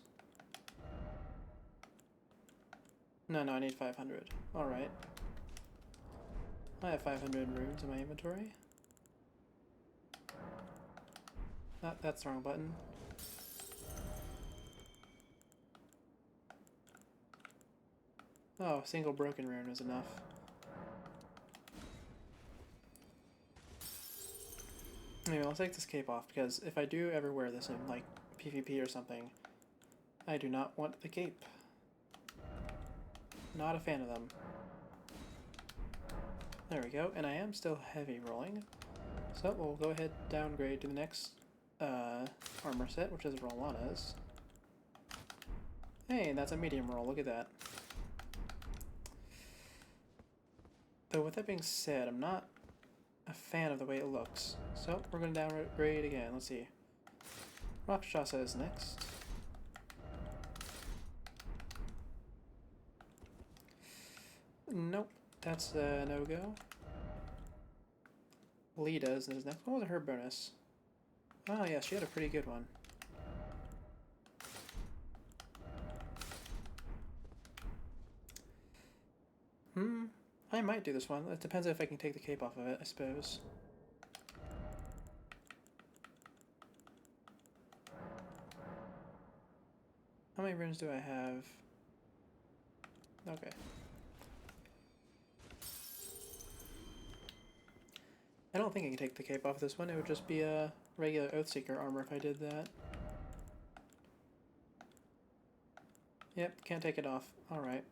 No, I need 500. Alright. I have 500 runes in my inventory. That's the wrong button. Oh, a single broken rune is enough. Anyway, I'll take this cape off, because if I do ever wear this in, like, PvP or something, I do not want the cape. Not a fan of them. There we go, and I am still heavy rolling. So we'll go ahead and downgrade to the next armor set, which is Rolana's. Hey, that's a medium roll, look at that. Though with that being said, I'm not a fan of the way it looks. So we're going to downgrade again. Let's see. Rakshasa is next. Nope, that's a no-go. Lita is next. What was her bonus? Oh yeah, she had a pretty good one. I might do this one. It depends if I can take the cape off of it, I suppose. How many runes do I have? Okay. I don't think I can take the cape off this one. It would just be a regular Oathseeker armor if I did that. Yep, can't take it off. Alright.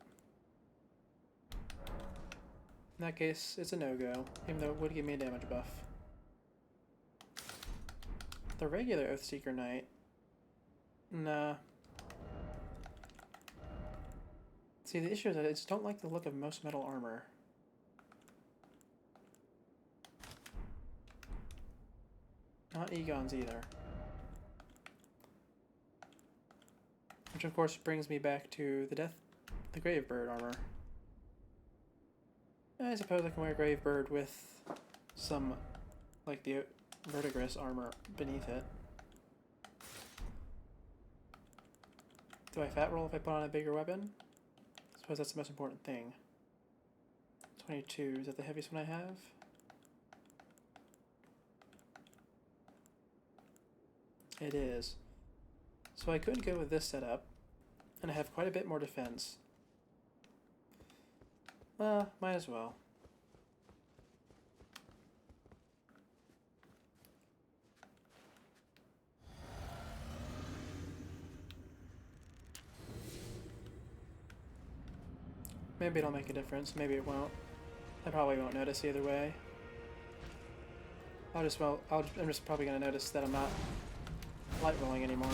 In that case, it's a no-go, even though it would give me a damage buff. The regular Oathseeker Knight... Nah. See, the issue is that I just don't like the look of most metal armor. Not Egon's either. Which of course brings me back to the Gravebird armor. I suppose I can wear Gravebird with some, like the Verdigris armor beneath it. Do I fat roll if I put on a bigger weapon? I suppose that's the most important thing. 22, is that the heaviest one I have? It is. So I could go with this setup, And I have quite a bit more defense. Might as well. Maybe it'll make a difference, maybe it won't. I probably won't notice either way. I'm just probably gonna notice that I'm not light rolling anymore.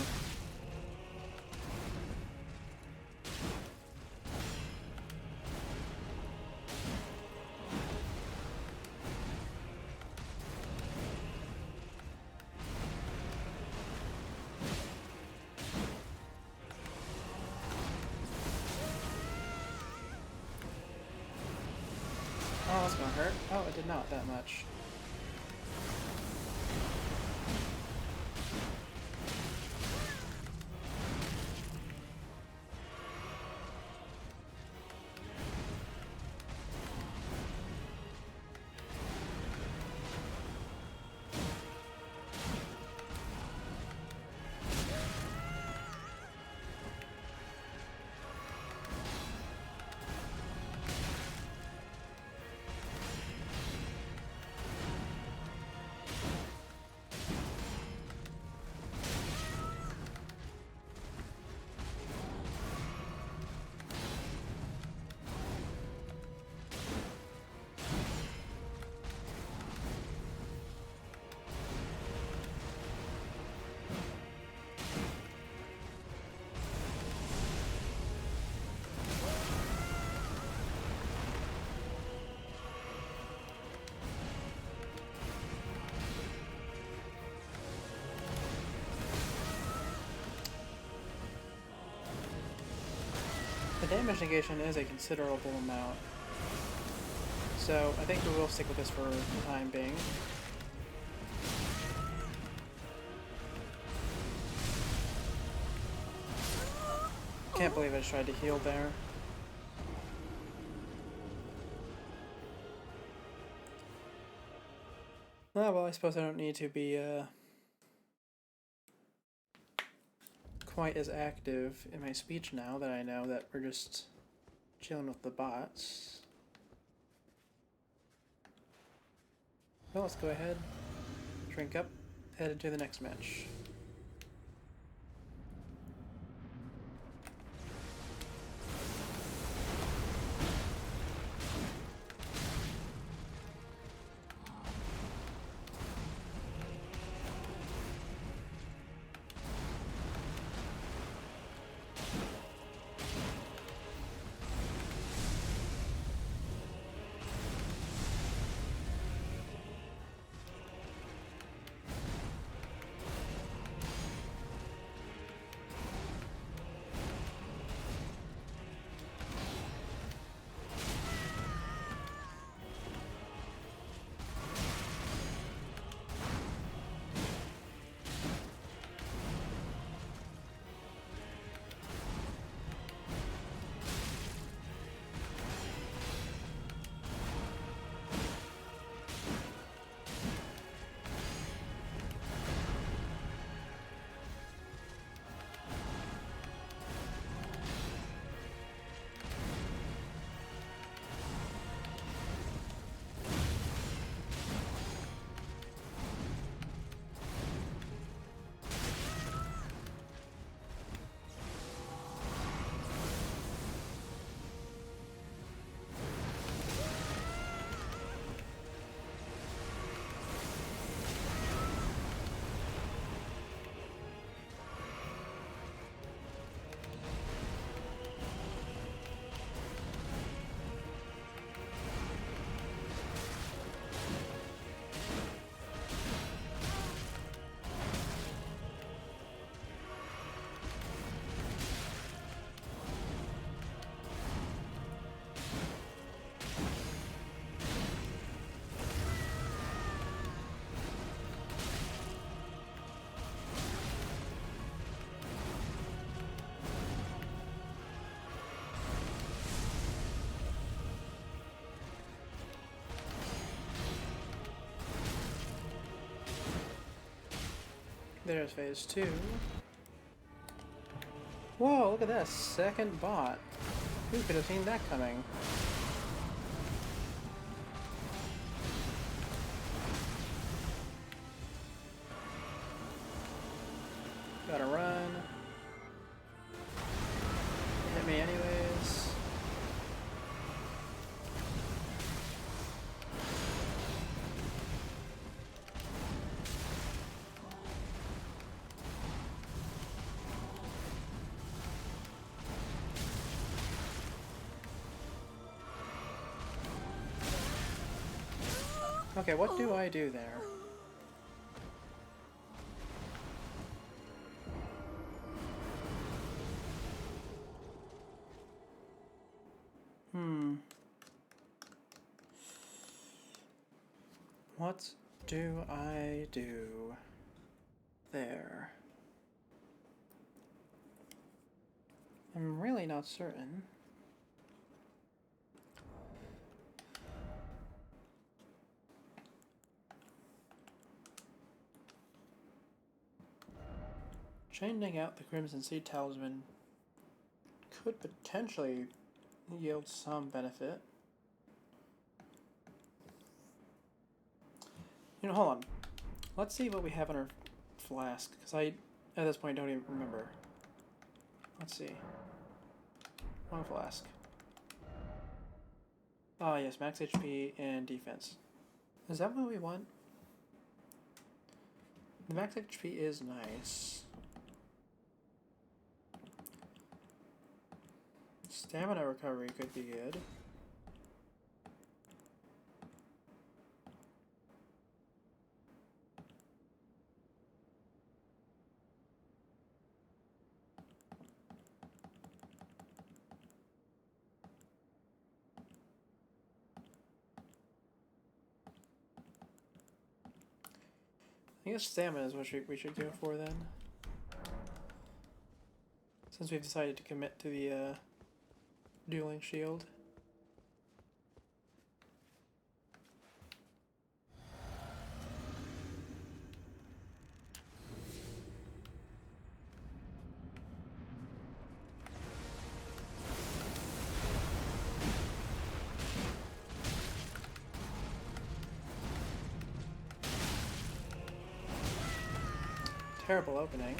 Oh, that's gonna hurt. Oh, it did not that much. The damage negation is a considerable amount. So I think we will stick with this for the time being. Can't believe I just tried to heal there. Oh, well, I suppose I don't need to be quite as active in my speech now that I know that we're just chilling with the bots. Well, let's go ahead, drink up, head into the next match. There's phase 2. Whoa, look at that. Second bot. Who could have seen that coming? Gotta run. Hit me anyways. Okay, what do I do there? What do I do there? I'm really not certain. Changing out the Crimson Sea Talisman could potentially yield some benefit. You know, hold on. Let's see what we have in our flask, because I, at this point, don't even remember. Let's see. One flask. Ah, yes, max HP and defense. Is that what we want? The max HP is nice. Stamina recovery could be good. I guess stamina is what we should go for then. Since we've decided to commit to the dueling shield. Terrible opening.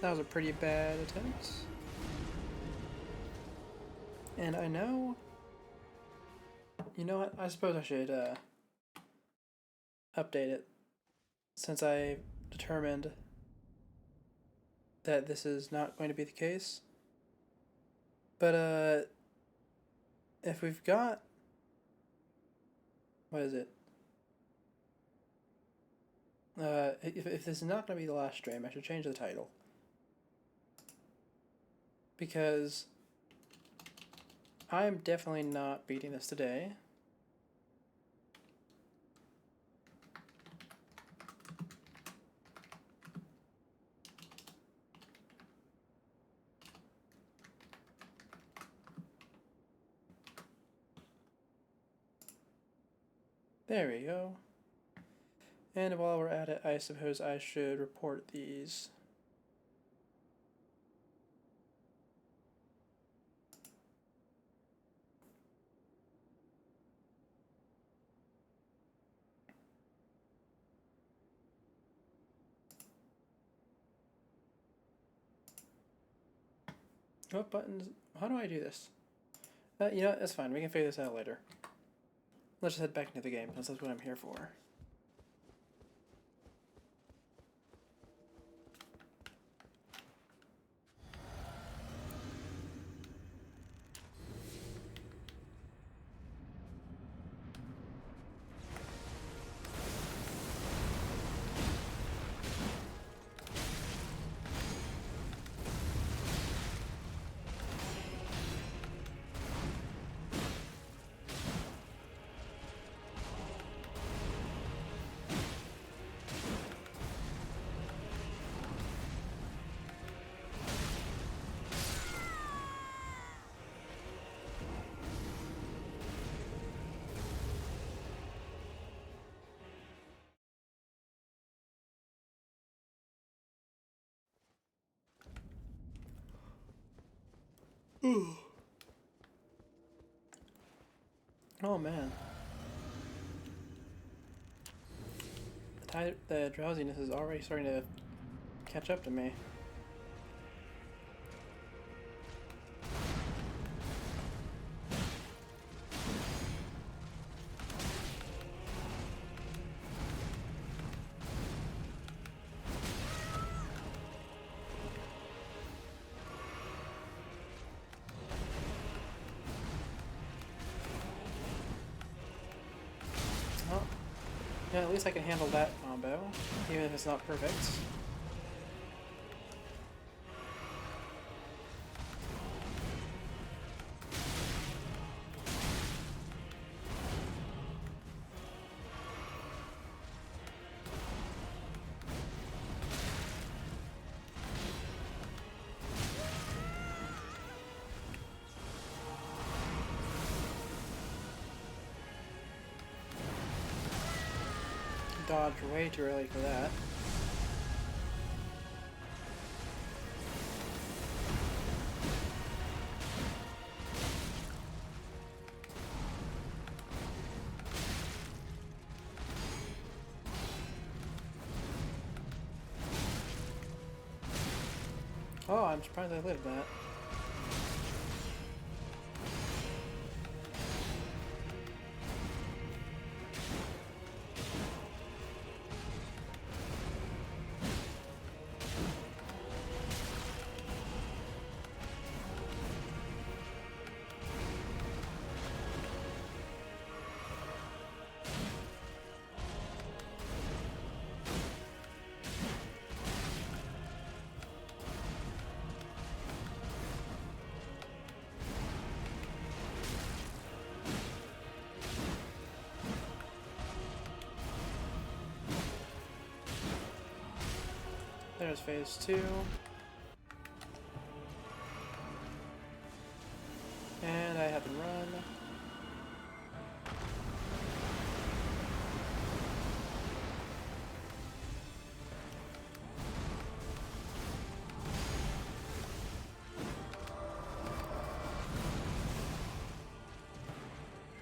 That was a pretty bad attempt. And I know... You know what? I suppose I should update it. Since I determined that this is not going to be the case. But if we've got... What is it? If this is not going to be the last stream, I should change the title. Because I am definitely not beating this today. There we go. And while we're at it, I suppose I should report these. What buttons? How do I do this? You know, that's fine. We can figure this out later. Let's just head back into the game, because that's what I'm here for. Ooh. Oh man. The drowsiness is already starting to catch up to me. Oh, yeah, at least I can handle that combo, even if it's not perfect. Dodged way too early for that. Oh, I'm surprised I lived that. There's phase 2. And I have to run.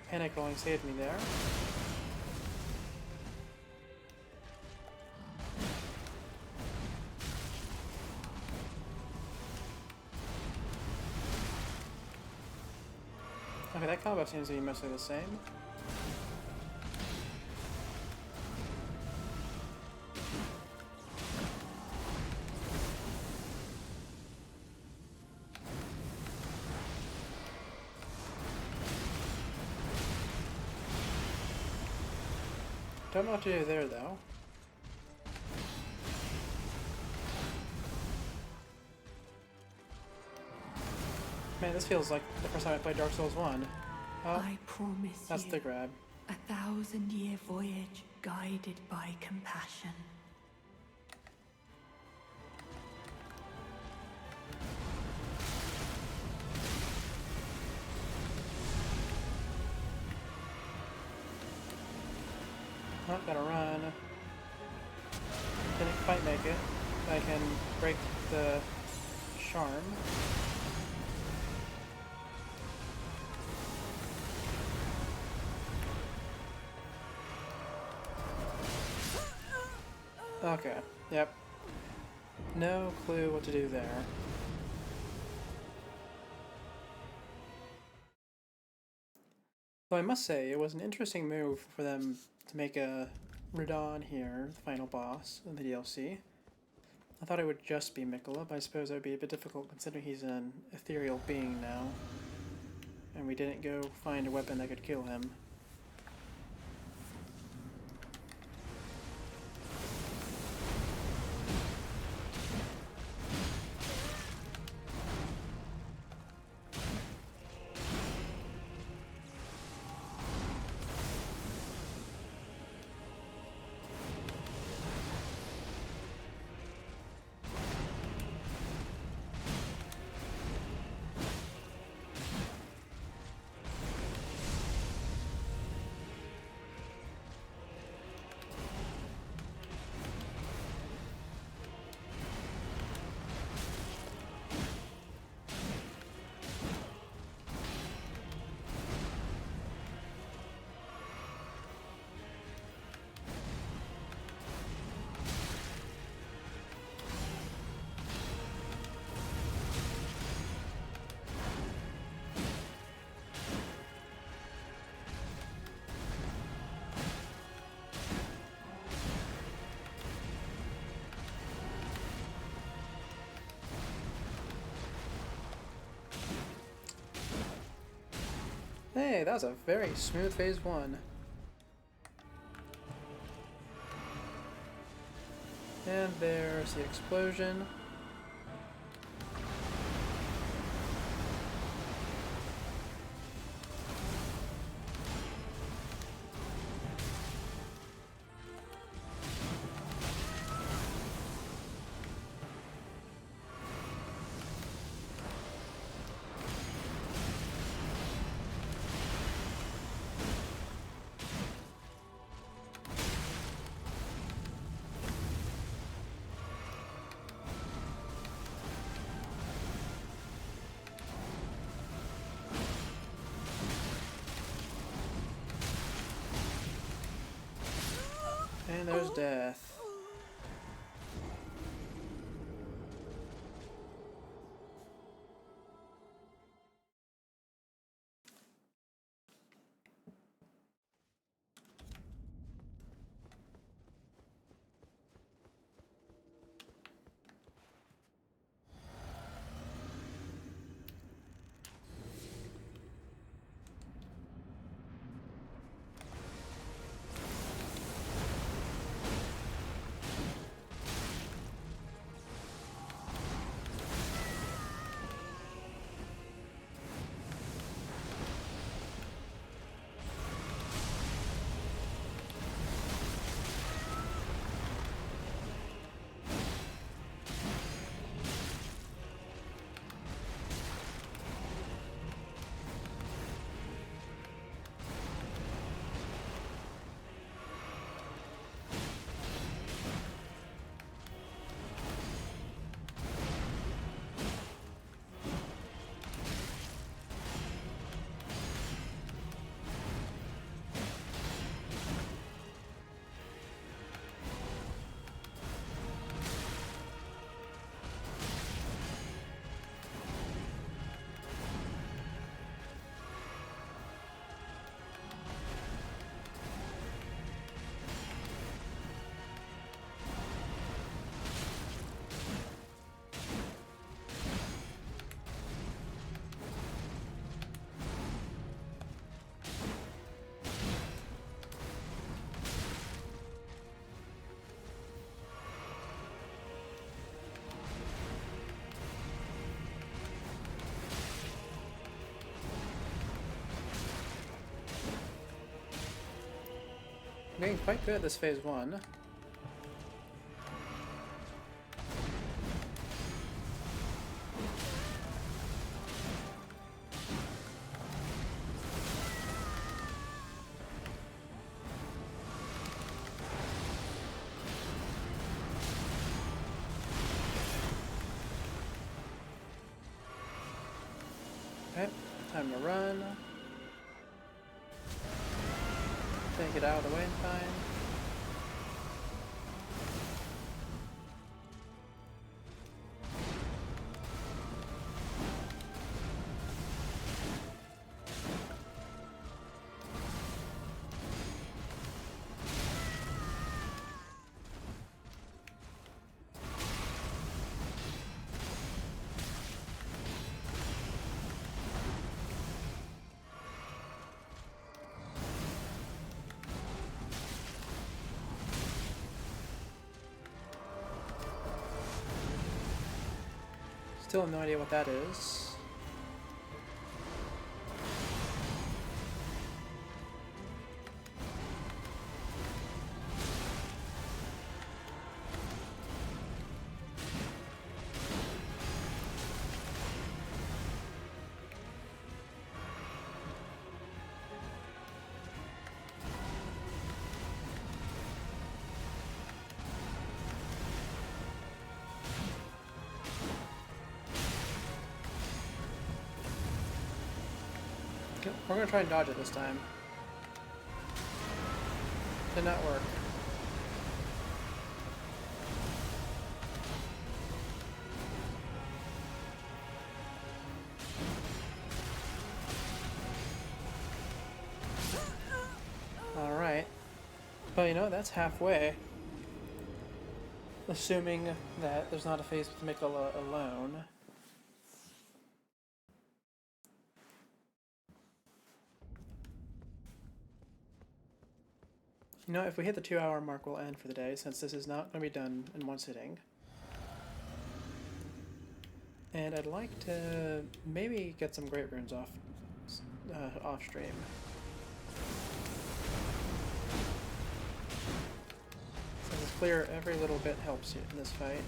Panic rolling saved me there. Okay, that combo seems to be mostly the same. Don't know what to do there, though. Man, this feels like the first time I played Dark Souls 1. Oh, I promise that's you, the grab. 1,000-year voyage guided by compassion. Not gonna run. Didn't quite make it. I can break the charm. Okay, yep. No clue what to do there. Though I must say, it was an interesting move for them to make a Radon here, the final boss in the DLC. I thought it would just be Mikola, but I suppose that would be a bit difficult considering he's an ethereal being now. And we didn't go find a weapon that could kill him. Hey, that was a very smooth phase 1. And there's the explosion. And there's death. I'm getting quite good at this phase 1. Okay, time to run. Can't get out of the way in time. Still have no idea what that is. Okay, we're gonna try and dodge it this time. Did not work. Alright. But you know, that's halfway. Assuming that there's not a phase with Mikola alone. You know, if we hit the 2-hour mark, we'll end for the day, since this is not going to be done in one sitting. And I'd like to maybe get some great runes off stream. Since it's clear, every little bit helps you in this fight.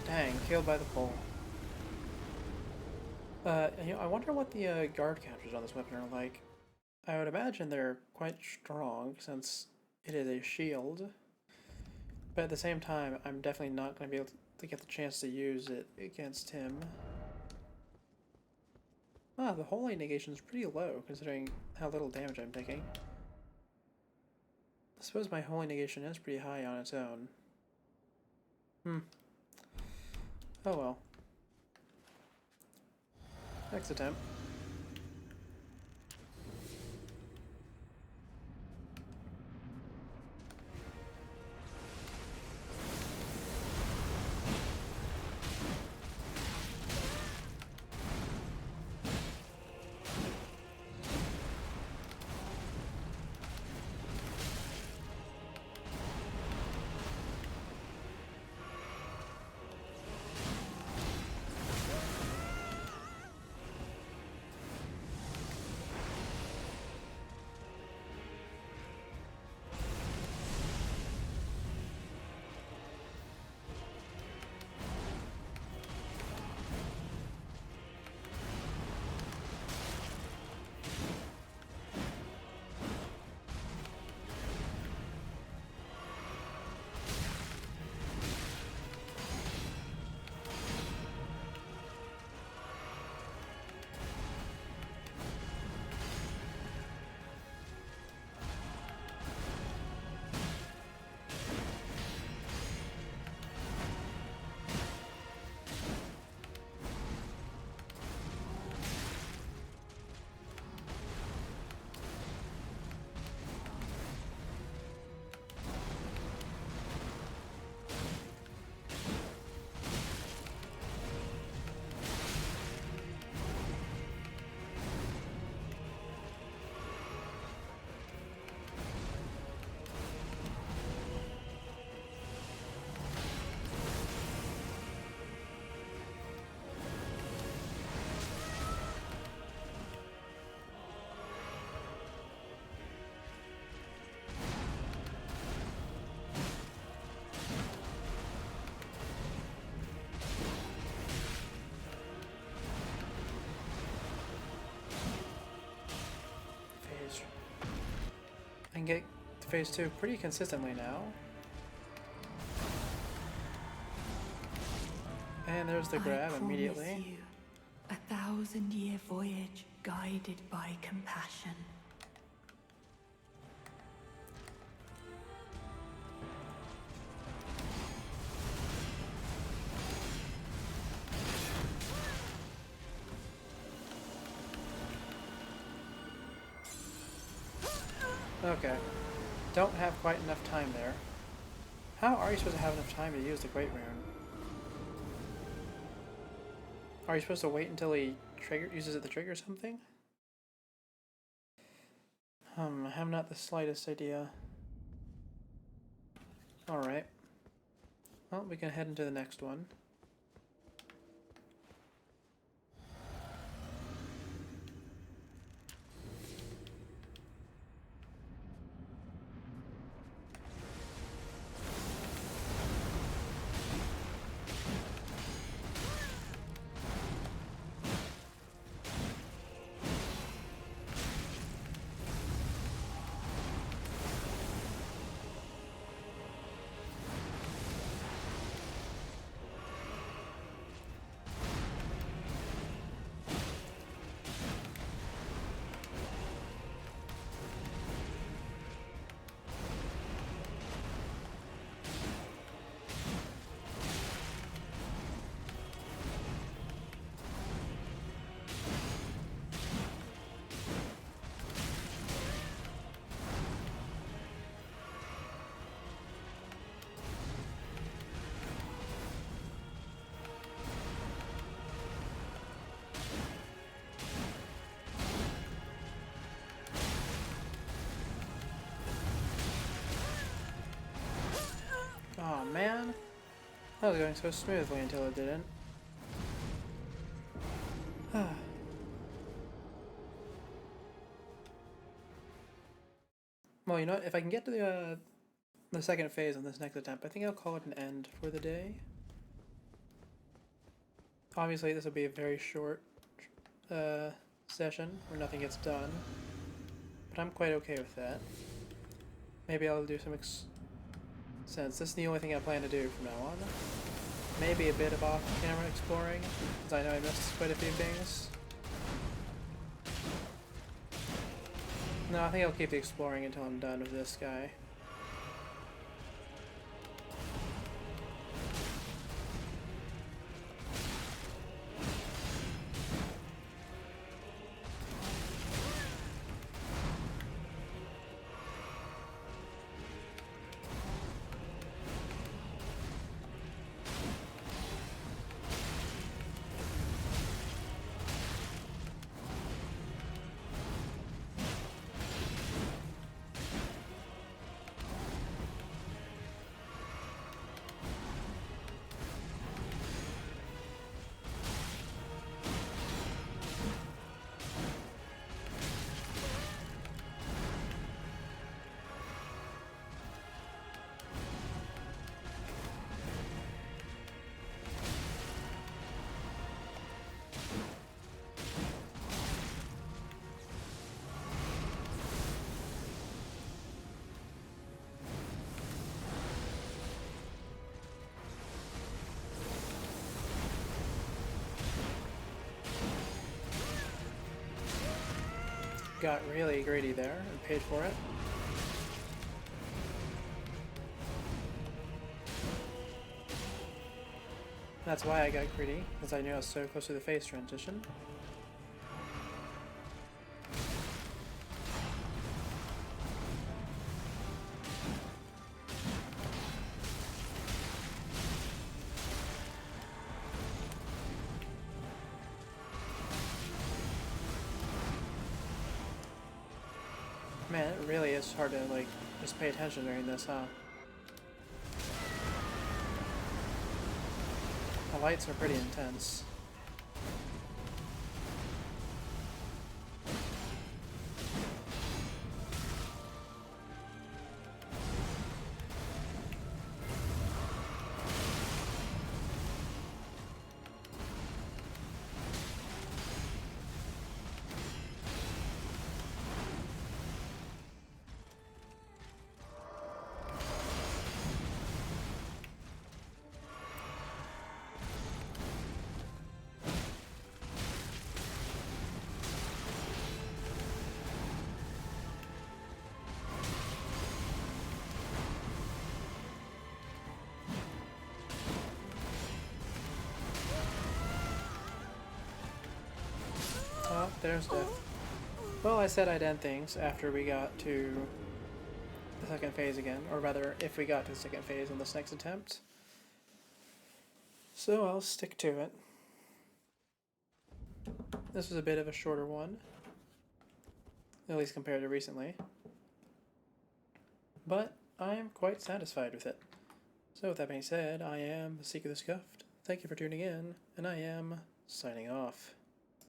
Dang, killed by the pole. You know, I wonder what the guard counters on this weapon are like. I would imagine they're quite strong since it is a shield. But at the same time, I'm definitely not going to be able to get the chance to use it against him. Ah, the holy negation is pretty low considering how little damage I'm taking. I suppose my holy negation is pretty high on its own. Oh well. Next attempt. I can get to phase 2 pretty consistently now. And there's the grab immediately. You, 1,000-year voyage guided by compassion. Okay. Don't have quite enough time there. How are you supposed to have enough time to use the Great Rune? Are you supposed to wait until he uses it to trigger something? I have not the slightest idea. Alright. Well, we can head into the next one. That was going so smoothly until it didn't. Well, you know what? If I can get to the second phase on this next attempt, I think I'll call it an end for the day. Obviously, this will be a very short session where nothing gets done, but I'm quite okay with that. Maybe I'll do some since this is the only thing I plan to do from now on. Maybe a bit of off-camera exploring, because I know I missed quite a few things. No, I think I'll keep the exploring until I'm done with this guy. Got really greedy there and paid for it. That's why I got greedy, because I knew I was so close to the phase transition. Man, it really is hard to, like, just pay attention during this, huh? The lights are pretty intense. Oh, there's death. Well, I said I'd end things after we got to the second phase again, or rather, if we got to the second phase on this next attempt. So I'll stick to it. This was a bit of a shorter one, at least compared to recently. But I am quite satisfied with it. So with that being said, I am the Seeker the Scuffed. Thank you for tuning in, and I am signing off.